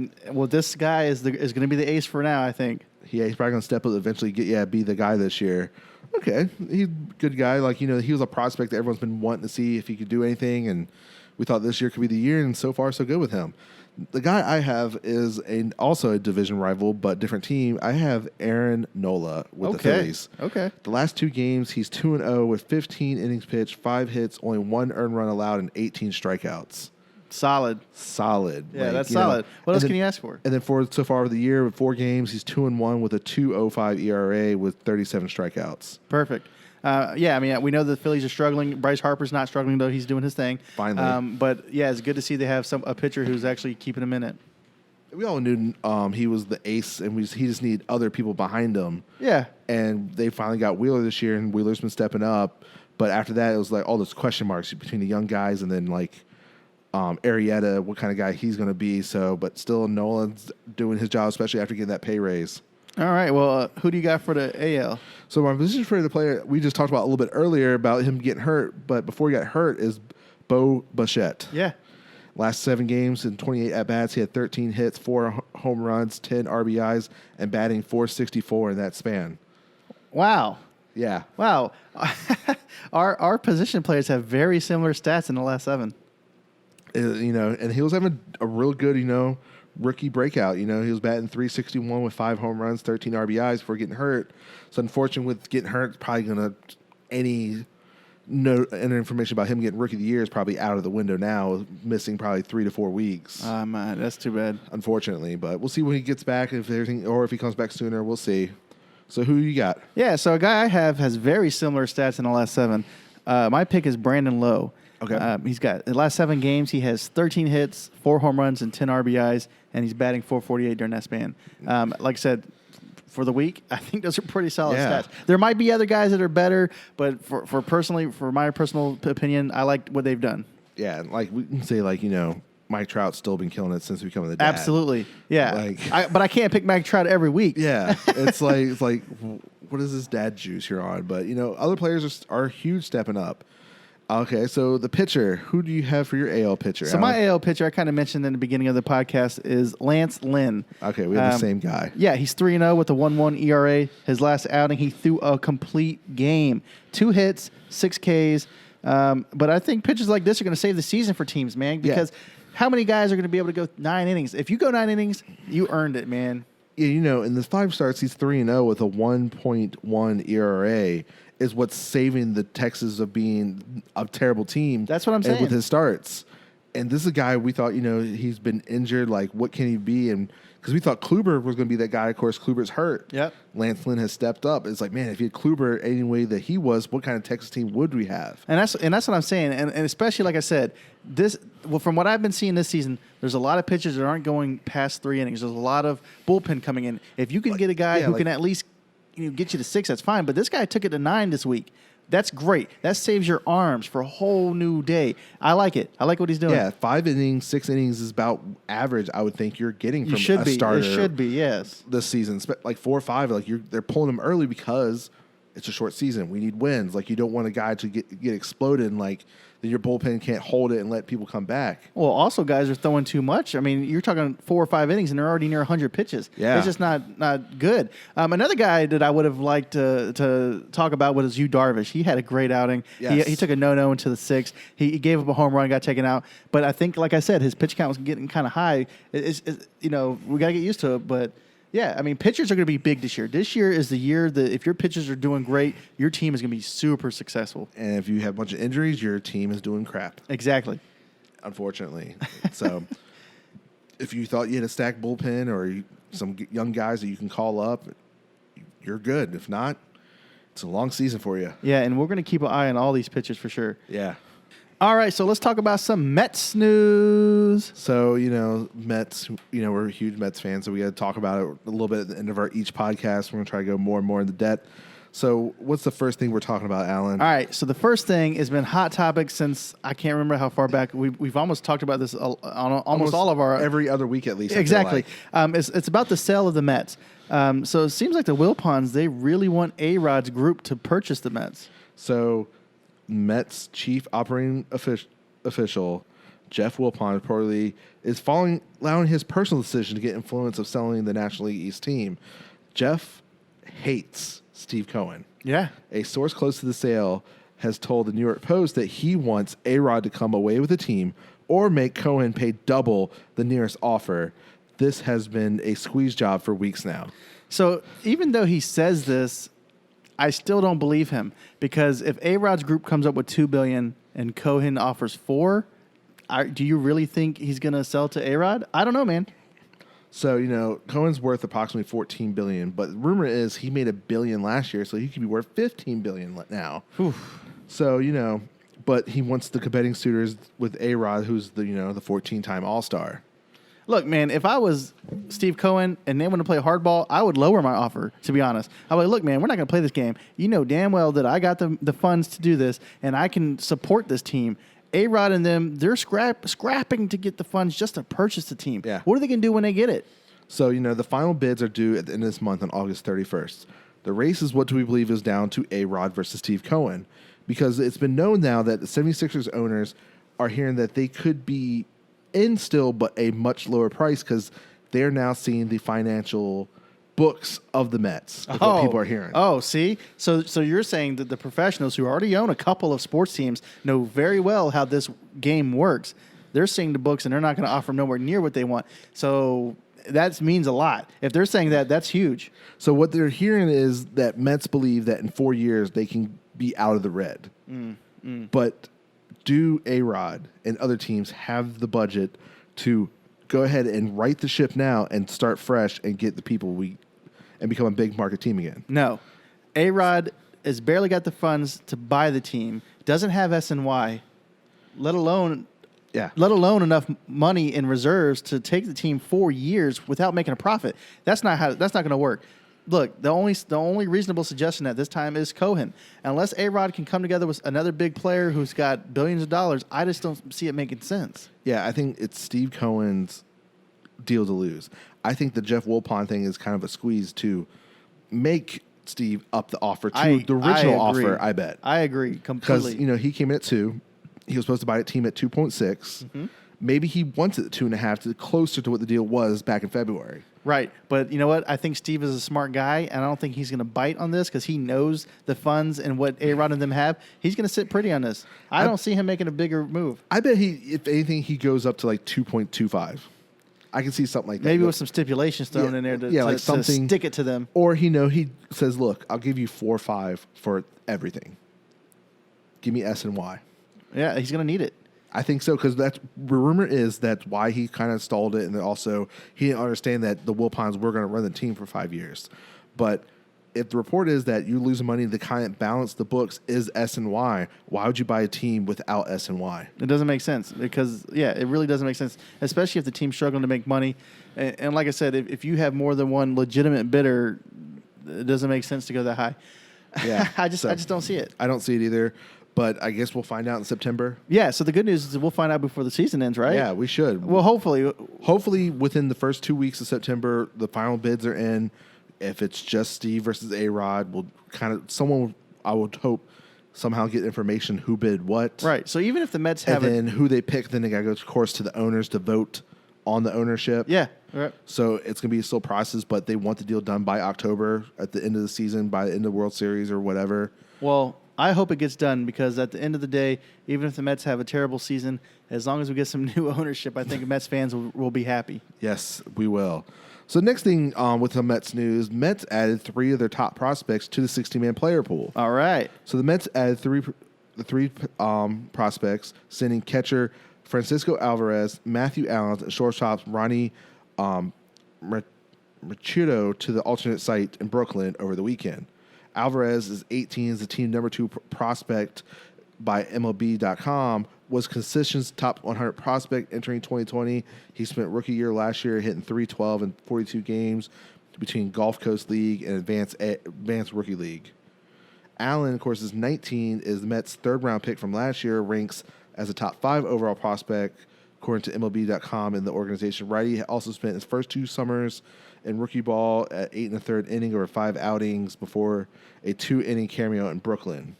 S3: this guy is going to be the ace for now, I think.
S2: Yeah, he's probably going to step up eventually. Be the guy this year. Okay, he's a good guy. Like he was a prospect that everyone's been wanting to see if he could do anything, and we thought this year could be the year. And so far, so good with him. The guy I have is also a division rival, but different team. I have Aaron Nola with the Phillies.
S3: Okay.
S2: The last 2 games, he's 2-0 with 15 innings pitched, 5 hits, only 1 earned run allowed, and 18 strikeouts.
S3: Solid.
S2: Yeah,
S3: that's solid. What else can you ask for?
S2: And then so far of the year, with 4 games, he's 2-1 with a 2.05 ERA with 37 strikeouts.
S3: Perfect. We know the Phillies are struggling. Bryce Harper's not struggling, though. He's doing his thing.
S2: Finally.
S3: But, it's good to see they have a pitcher who's actually keeping him in it.
S2: We all knew he was the ace, and he just needed other people behind him.
S3: Yeah.
S2: And they finally got Wheeler this year, and Wheeler's been stepping up. But after that, it was like all those question marks between the young guys and then, like, Arrieta, what kind of guy he's going to be. So, but still, Nolan's doing his job, especially after getting that pay raise.
S3: All right. Well, who do you got for the AL?
S2: So my position for the player we just talked about a little bit earlier about him getting hurt, but before he got hurt is Bo Bichette.
S3: Yeah.
S2: Last 7 games and 28 at-bats, he had 13 hits, 4 home runs, 10 RBIs, and batting .464 in that span.
S3: Wow.
S2: Yeah.
S3: Wow. Our position players have very similar stats in the last 7.
S2: And he was having a real good, rookie breakout. He was batting .361 with 5 home runs, 13 RBIs before getting hurt. So unfortunately, with getting hurt, it's probably going to any information about him getting rookie of the year is probably out of the window now, missing probably 3 to 4 weeks.
S3: Man, that's too bad.
S2: Unfortunately, but we'll see when he gets back if he comes back sooner. We'll see. So who you got?
S3: Yeah, so a guy I have has very similar stats in the last 7. My pick is Brandon Lowe.
S2: Okay.
S3: He's got the last 7 games. He has 13 hits, 4 home runs, and 10 RBIs, and he's batting .448 during that span. Like I said, for the week, I think those are pretty solid stats. There might be other guys that are better, but for my personal opinion, I like what they've done.
S2: Yeah, like we can say, Mike Trout's still been killing it since becoming the dad.
S3: Absolutely, yeah. But I can't pick Mike Trout every week.
S2: Yeah, it's like what is this dad juice you're on? But other players are huge stepping up. Okay, so the pitcher, who do you have for your AL pitcher?
S3: So my AL pitcher, I kind of mentioned in the beginning of the podcast, is Lance Lynn.
S2: Okay, we have the same guy.
S3: Yeah, he's 3-0 with a 1.1 ERA. His last outing, he threw a complete game. 2 hits, 6 Ks. But I think pitchers like this are going to save the season for teams, man, because how many guys are going to be able to go 9 innings? If you go 9 innings, you earned it, man.
S2: Yeah, in the 5 starts, he's 3-0 with a 1.1 ERA. Is what's saving the Texas of being a terrible team.
S3: That's what I'm saying.
S2: With his starts. And this is a guy we thought, he's been injured. Like, what can he be? And because we thought Kluber was going to be that guy. Of course, Kluber's hurt.
S3: Yep.
S2: Lance Lynn has stepped up. It's like, man, if you had Kluber any way that he was, what kind of Texas team would we have?
S3: And that's what I'm saying. And especially, like I said, from what I've been seeing this season, there's a lot of pitchers that aren't going past 3 innings. There's a lot of bullpen coming in. If you can get a guy who can at least get you to 6, that's fine. But this guy took it to 9 this week. That's great. That saves your arms for a whole new day. I like it. I like what he's doing.
S2: Yeah, 5 innings, 6 innings is about average. I would think you're getting from a starter.
S3: It should be, yes.
S2: This season, like 4 or 5, they're pulling him early because it's a short season. We need wins. Like you don't want a guy to get exploded and then your bullpen can't hold it and let people come back.
S3: Well, also guys are throwing too much. I mean, you're talking 4 or 5 innings and they're already near 100 pitches.
S2: Yeah.
S3: It's just not good. Another guy that I would have liked to talk about was Yu Darvish. He had a great outing.
S2: Yes.
S3: He took a no-no into the 6th. He gave up a home run, got taken out. But I think, like I said, his pitch count was getting kind of high. We got to get used to it, but yeah, I mean, pitchers are going to be big this year. This year is the year that if your pitchers are doing great, your team is going to be super successful.
S2: And if you have a bunch of injuries, your team is doing crap.
S3: Exactly.
S2: Unfortunately. So if you thought you had a stacked bullpen or some young guys that you can call up, you're good. If not, it's a long season for you.
S3: Yeah, and we're going to keep an eye on all these pitchers for sure.
S2: Yeah.
S3: All right, so let's talk about some Mets news.
S2: So, Mets, we're huge Mets fans, so we got to talk about it a little bit at the end of each podcast. We're going to try to go more and more into depth. So what's the first thing we're talking about, Alan?
S3: All right, so the first thing has been hot topic since I can't remember how far back. We've almost talked about this on almost all of our...
S2: Every other week at least.
S3: Exactly. It's about the sale of the Mets. So it seems like the Wilpons, they really want A-Rod's group to purchase the Mets.
S2: So... Mets chief operating official Jeff Wilpon reportedly is allowing his personal decision to get influence of selling the National League East team. Jeff hates Steve Cohen.
S3: Yeah.
S2: A source close to the sale has told the New York Post that he wants A-Rod to come away with the team or make Cohen pay double the nearest offer. This has been a squeeze job for weeks now.
S3: So even though he says this, I still don't believe him, because if A-Rod's group comes up with $2 billion and Cohen offers $4 billion, do you really think he's going to sell to A-Rod? I don't know, man.
S2: So, Cohen's worth approximately $14 billion, but the rumor is he made $1 billion last year, so he could be worth $15 billion now.
S3: Oof.
S2: So, but he wants the competing suitors with A-Rod, who's the 14-time All-Star.
S3: Look, man, if I was Steve Cohen and they want to play hardball, I would lower my offer, to be honest. I would like, look, man, we're not going to play this game. You know damn well that I got the funds to do this, and I can support this team. A-Rod and them, they're scrapping to get the funds just to purchase the team.
S2: Yeah.
S3: What are they going to do when they get it?
S2: So, the final bids are due at the end of this month on August 31st. The race is what do we believe is down to A-Rod versus Steve Cohen, because it's been known now that the 76ers owners are hearing that they could be in still, but a much lower price, because they're now seeing the financial books of the Mets. What people are hearing.
S3: Oh, see? So you're saying that the professionals who already own a couple of sports teams know very well how this game works. They're seeing the books, and they're not going to offer nowhere near what they want. So that means a lot. If they're saying that, that's huge.
S2: So what they're hearing is that Mets believe that in 4 years they can be out of the red. But do A-Rod and other teams have the budget to go ahead and right the ship now and start fresh and get the people and become a big market team again?
S3: No. A-Rod has barely got the funds to buy the team, doesn't have SNY, let alone enough money in reserves to take the team 4 years without making a profit. That's not going to work. Look, the only reasonable suggestion at this time is Cohen. Unless A-Rod can come together with another big player who's got billions of dollars, I just don't see it making sense.
S2: Yeah, I think it's Steve Cohen's deal to lose. I think the Jeff Wilpon thing is kind of a squeeze to make Steve up the offer to the original offer, I bet.
S3: I agree completely.
S2: Because, he came in at 2. He was supposed to buy a team at 2.6. Mm-hmm. Maybe he wants it at 2.5 to closer to what the deal was back in February.
S3: Right. But you know what? I think Steve is a smart guy, and I don't think he's going to bite on this because he knows the funds and what A-Rod and them have. He's going to sit pretty on this. I don't see him making a bigger move.
S2: I bet if anything, he goes up to like 2.25. I can see something like that.
S3: Maybe with some stipulations thrown in there to stick it to them.
S2: Or, he says, look, I'll give you 4 or 5 for everything. Give me S and Y.
S3: Yeah, he's going to need it.
S2: I think so, because the rumor is that's why he kind of stalled it, and then also he didn't understand that the Wilpons were going to run the team for 5 years. But if the report is that you lose money, the kind of balance the books is S and Y, why would you buy a team without S and Y?
S3: It doesn't make sense because, it really doesn't make sense, especially if the team's struggling to make money. And like I said, if you have more than one legitimate bidder, it doesn't make sense to go that high.
S2: Yeah,
S3: I just don't see it.
S2: I don't see it either. But I guess we'll find out in September.
S3: Yeah, so the good news is we'll find out before the season ends, right?
S2: Yeah, we should.
S3: Well, hopefully.
S2: Hopefully within the first 2 weeks of September, the final bids are in. If it's just Steve versus A-Rod, I would hope, somehow get information who bid what.
S3: Right, so even if the Mets have
S2: then who they pick, then they got to go, of course, to the owners to vote on the ownership.
S3: Yeah, right.
S2: So it's going to be a slow process, but they want the deal done by October, at the end of the season, by the end of the World Series or whatever.
S3: Well, I hope it gets done because at the end of the day, even if the Mets have a terrible season, as long as we get some new ownership, I think Mets fans will be happy.
S2: Yes, we will. So next thing with the Mets news, Mets added 3 of their top prospects to the 60-man player pool.
S3: All right.
S2: So the Mets added three prospects, sending catcher Francisco Alvarez, Matthew Allen, and shortstop Ronnie Machado to the alternate site in Brooklyn over the weekend. Alvarez is 18, is the team number 2 prospect by MLB.com, was Consistent's top 100 prospect entering 2020. He spent rookie year last year hitting .312 in 42 games between Gulf Coast League and Advanced Rookie League. Allen, of course, is 19, is the Mets' third-round pick from last year, ranks as a top 5 overall prospect, according to MLB.com and the organization. Righty also spent his first 2 summers in rookie ball at 8 1/3 inning over 5 outings before a 2-inning cameo in Brooklyn.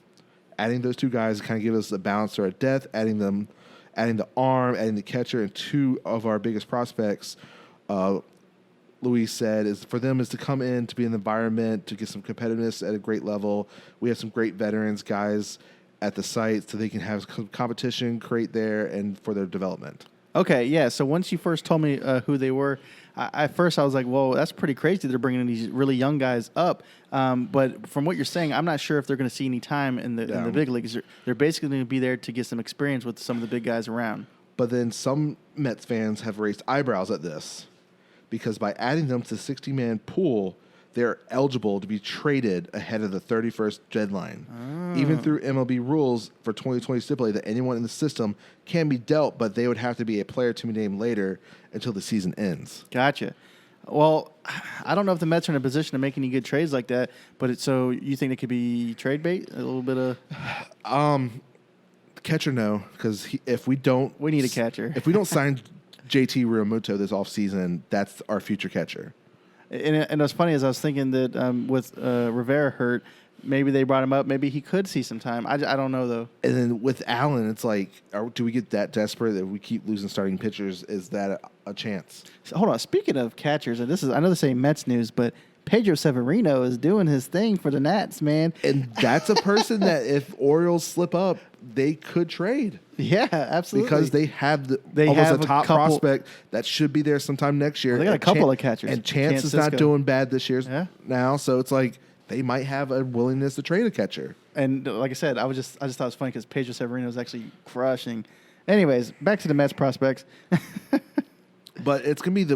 S2: Adding those 2 guys kind of give us a balance to our depth. Adding adding the arm, adding the catcher, and two of our biggest prospects, Luis said, is for them is to come in, to be in the environment, to get some competitiveness at a great level. We have some great veterans, guys at the site, so they can have competition, create there, and for their development.
S3: Okay, yeah. So once you first told me who they were, at first I was like, well, that's pretty crazy. They're bringing these really young guys up. But from what you're saying, I'm not sure if they're going to see any time in the big leagues. They're basically going to be there to get some experience with some of the big guys around.
S2: But then some Mets fans have raised eyebrows at this because by adding them to the 60-man pool, they're eligible to be traded ahead of the 31st deadline. Even through MLB rules for 2020 stipulate that anyone in the system can be dealt, but they would have to be a player to be named later until the season ends.
S3: Gotcha. Well, I don't know if the Mets are in a position to make any good trades like that, but so you think it could be trade bait? A little bit of...
S2: Catcher, no, because if we don't...
S3: We need a catcher.
S2: If we don't sign JT Realmuto this offseason, that's our future catcher.
S3: And what's funny is I was thinking that with Rivera hurt, maybe they brought him up. Maybe he could see some time. I don't know, though.
S2: And then with Allen, it's like, do we get that desperate that we keep losing starting pitchers? Is that a chance?
S3: So, hold on. Speaking of catchers, and I know this ain't Mets news, but Pedro Severino is doing his thing for the Nats, man.
S2: And that's a person that if Orioles slip up, they could trade.
S3: Yeah, absolutely.
S2: Because they have a top prospect that should be there sometime next year.
S3: Well, they got a couple of catchers.
S2: And Chance is not doing bad this year now, so it's like they might have a willingness to trade a catcher.
S3: And like I said, I just thought it was funny because Pedro Severino is actually crushing. Anyways, back to the Mets prospects.
S2: But it's gonna be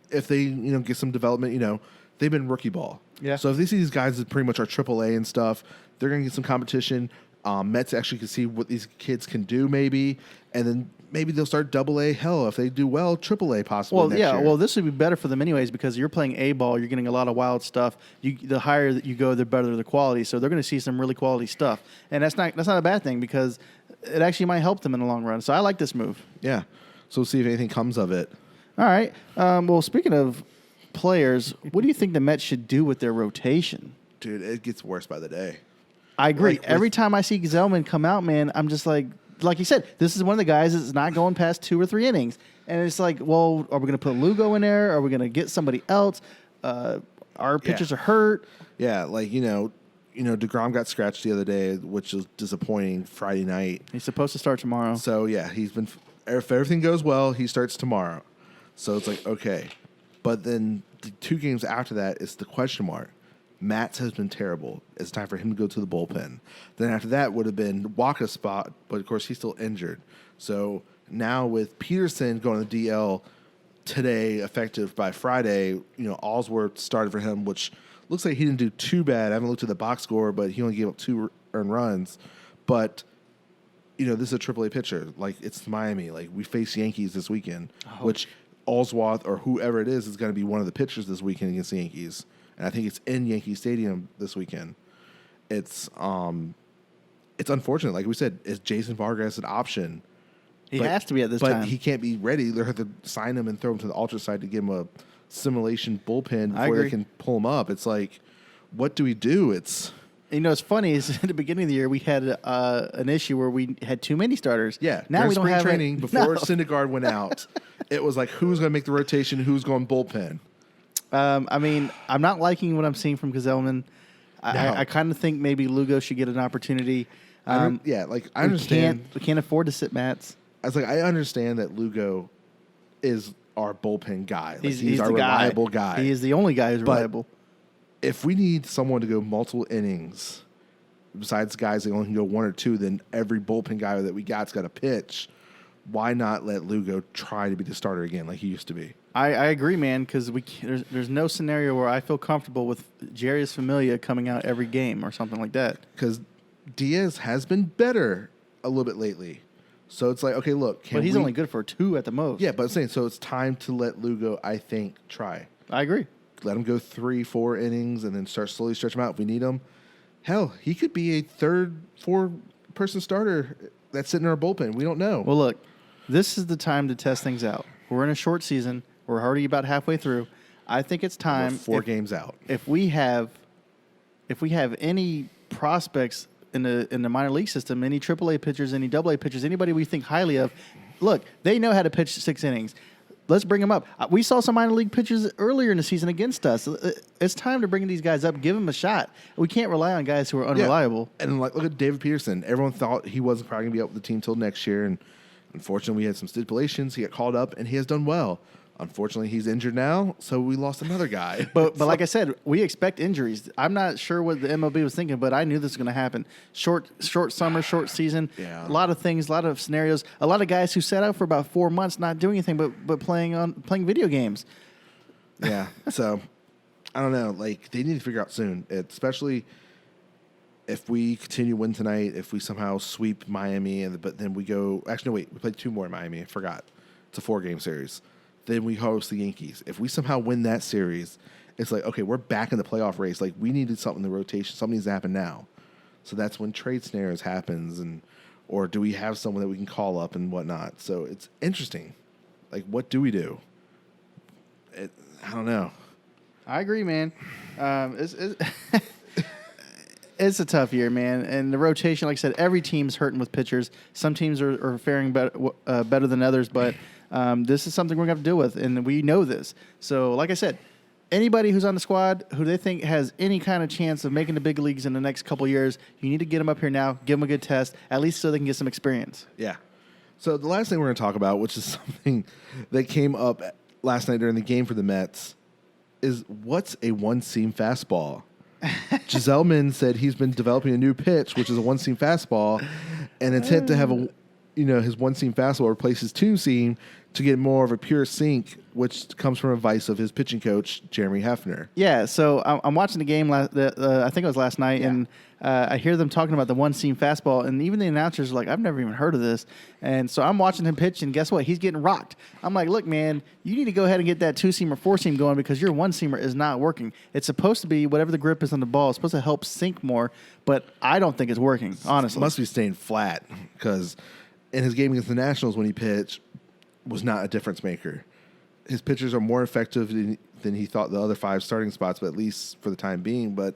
S2: if they get some development. They've been rookie ball.
S3: Yeah.
S2: So if they see these guys that pretty much are AAA and stuff, they're gonna get some competition. Mets actually can see what these kids can do, maybe, and then maybe they'll start AA. Hell, if they do well, AAA possibly. Next year.
S3: Well, this would be better for them anyways because you're playing A ball. You're getting a lot of wild stuff. The higher that you go, the better the quality. So they're going to see some really quality stuff, and that's not a bad thing because it actually might help them in the long run. So I like this move.
S2: Yeah. So we'll see if anything comes of it.
S3: All right. Well, speaking of players, what do you think the Mets should do with their rotation?
S2: Dude, it gets worse by the day.
S3: I agree. Every time I see Zellman come out, man, I'm just like you said, this is one of the guys that's not going past 2 or 3 innings. And it's like, well, are we going to put Lugo in there? Are we going to get somebody else? Our pitchers are hurt.
S2: Yeah, DeGrom got scratched the other day, which was disappointing Friday night.
S3: He's supposed to start tomorrow.
S2: So, yeah, if everything goes well, he starts tomorrow. So it's like, okay. But then the 2 games after that is the question mark. Matz has been terrible. It's time for him to go to the bullpen. Then after that would have been Waka's spot, but of course he's still injured. So now with Peterson going to the DL today, effective by Friday, Allsworth started for him, which looks like he didn't do too bad. I haven't looked at the box score, but he only gave up 2 earned runs. But this is a AAA pitcher. Like, it's Miami. Like, we face Yankees this weekend, which Allsworth or whoever it is going to be one of the pitchers this weekend against the Yankees. And I think it's in Yankee Stadium this weekend. It's unfortunate. Like we said, is Jason Vargas an option?
S3: He has to be at this time.
S2: But he can't be ready. They'll have to sign him and throw him to the ultra side to give him a simulation bullpen before they can pull him up. It's like, what do we do? It's
S3: funny is at the beginning of the year we had an issue where we had too many starters.
S2: Yeah.
S3: Now we don't have
S2: training before Syndergaard went out. It was like, who's going to make the rotation? Who's going bullpen?
S3: I'm not liking what I'm seeing from Zellman. I kind of think maybe Lugo should get an opportunity.
S2: I understand.
S3: We can't afford to sit Mats.
S2: I understand that Lugo is our bullpen guy.
S3: He's
S2: our reliable guy.
S3: He is the only guy who's reliable.
S2: If we need someone to go multiple innings, besides guys that only can go 1 or 2, then every bullpen guy that we got's got to pitch. Why not let Lugo try to be the starter again like he used to be?
S3: I agree, man, because there's no scenario where I feel comfortable with Jarius Familia coming out every game or something like that.
S2: Because Diaz has been better a little bit lately. So it's like, okay, look.
S3: But he's only good for 2 at the most.
S2: Yeah, but I'm saying, so it's time to let Lugo, I think, try.
S3: I agree.
S2: Let him go 3, 4 innings and then slowly stretch him out if we need him. Hell, he could be a 3rd, 4-person starter that's sitting in our bullpen. We don't know.
S3: Well, look, this is the time to test things out. We're in a short season. We're already about halfway through. I think it's time.
S2: We're 4 games out.
S3: If we have any prospects in the minor league system, any AAA pitchers, any AA pitchers, anybody we think highly of, look, they know how to pitch 6 innings. Let's bring them up. We saw some minor league pitchers earlier in the season against us. It's time to bring these guys up, give them a shot. We can't rely on guys who are unreliable.
S2: Yeah. And look at David Peterson. Everyone thought he wasn't probably going to be up with the team till next year, and unfortunately, we had some stipulations. He got called up, and he has done well. Unfortunately, he's injured now, so we lost another guy.
S3: But like I said, we expect injuries. I'm not sure what the MLB was thinking, but I knew this was going to happen. Short summer, short season.
S2: Yeah.
S3: A lot of things, a lot of scenarios. A lot of guys who sat out for about 4 months, not doing anything but playing video games.
S2: Yeah. So I don't know. Like, they need to figure out soon, especially if we continue to win tonight. If we somehow sweep Miami, but then we go. Actually, no, wait. We played 2 more in Miami. I forgot. It's a 4-game series. Then we host the Yankees. If we somehow win that series, it's like, okay, we're back in the playoff race. Like, we needed something in the rotation. Something needs to happen now. So that's when trade scenarios happens, or do we have someone that we can call up and whatnot? So it's interesting. Like, what do we do? I don't know.
S3: I agree, man. It's a tough year, man. And the rotation, like I said, every team's hurting with pitchers. Some teams are faring better than others, but this is something we're going to have to deal with, and we know this. So, like I said, anybody who's on the squad who they think has any kind of chance of making the big leagues in the next couple of years, you need to get them up here now, give them a good test, at least so they can get some experience.
S2: Yeah. So the last thing we're going to talk about, which is something that came up last night during the game for the Mets, is what's a one-seam fastball? Giselman said he's been developing a new pitch, which is a one-seam fastball, and intent to have his one-seam fastball replace his two-seam to get more of a pure sink, which comes from advice of his pitching coach, Jeremy Hefner.
S3: Yeah, so I'm watching the game, I think it was last night, and I hear them talking about the one-seam fastball, and even the announcers are like, I've never even heard of this. And so I'm watching him pitch, and guess what? He's getting rocked. I'm like, look, man, you need to go ahead and get that two-seam or four-seam going because your one-seamer is not working. It's supposed to be whatever the grip is on the ball. It's supposed to help sink more, but I don't think it's working, honestly.
S2: It must be staying flat because in his game against the Nationals when he pitched, was not a difference maker. His pitchers are more effective than he thought the other 5 starting spots, but at least for the time being. But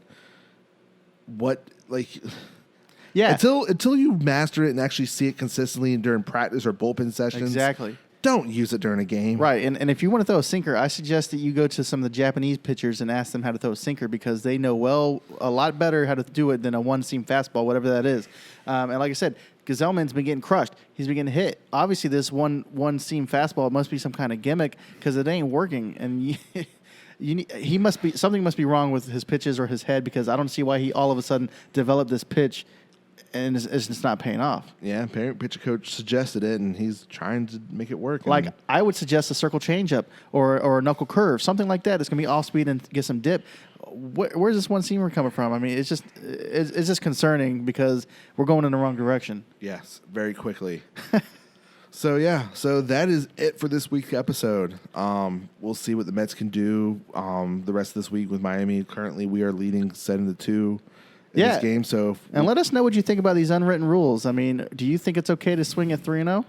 S2: until you master it and actually see it consistently during practice or bullpen sessions,
S3: exactly.
S2: Don't use it during a game.
S3: Right, and if you want to throw a sinker, I suggest that you go to some of the Japanese pitchers and ask them how to throw a sinker because they know a lot better how to do it than a one-seam fastball, whatever that is. And like I said, Giselman's been getting crushed. He's been getting hit. Obviously, this one-seam fastball must be some kind of gimmick because it ain't working. And something must be wrong with his pitches or his head because I don't see why he all of a sudden developed this pitch and it's just not paying off.
S2: Yeah, pitcher coach suggested it, and he's trying to make it work.
S3: Like, I would suggest a circle changeup or a knuckle curve, something like that. It's going to be off speed and get some dip. Where's this one-seamer coming from? I mean, it's just concerning because we're going in the wrong direction.
S2: Yes, very quickly. So that is it for this week's episode. We'll see what the Mets can do the rest of this week with Miami. Currently, we are leading 7-2 in this game. And
S3: let us know what you think about these unwritten rules. I mean, do you think it's okay to swing at 3-0?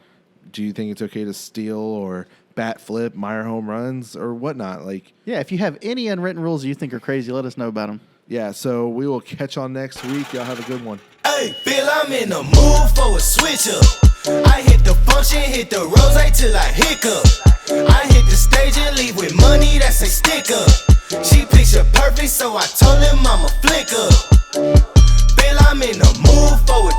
S2: Do you think it's okay to steal or bat flip, Meyer home runs, or whatnot?
S3: If you have any unwritten rules you think are crazy, let us know about them.
S2: Yeah, so we will catch on next week. Y'all have a good one.
S4: Hey, Bill, I'm in the mood for a switch up. I hit the function, hit the rose till I hiccup. I hit the stage and leave with money that's a sticker. She picture perfect, so I told him I'm a flicker. Bill, I'm in the mood for a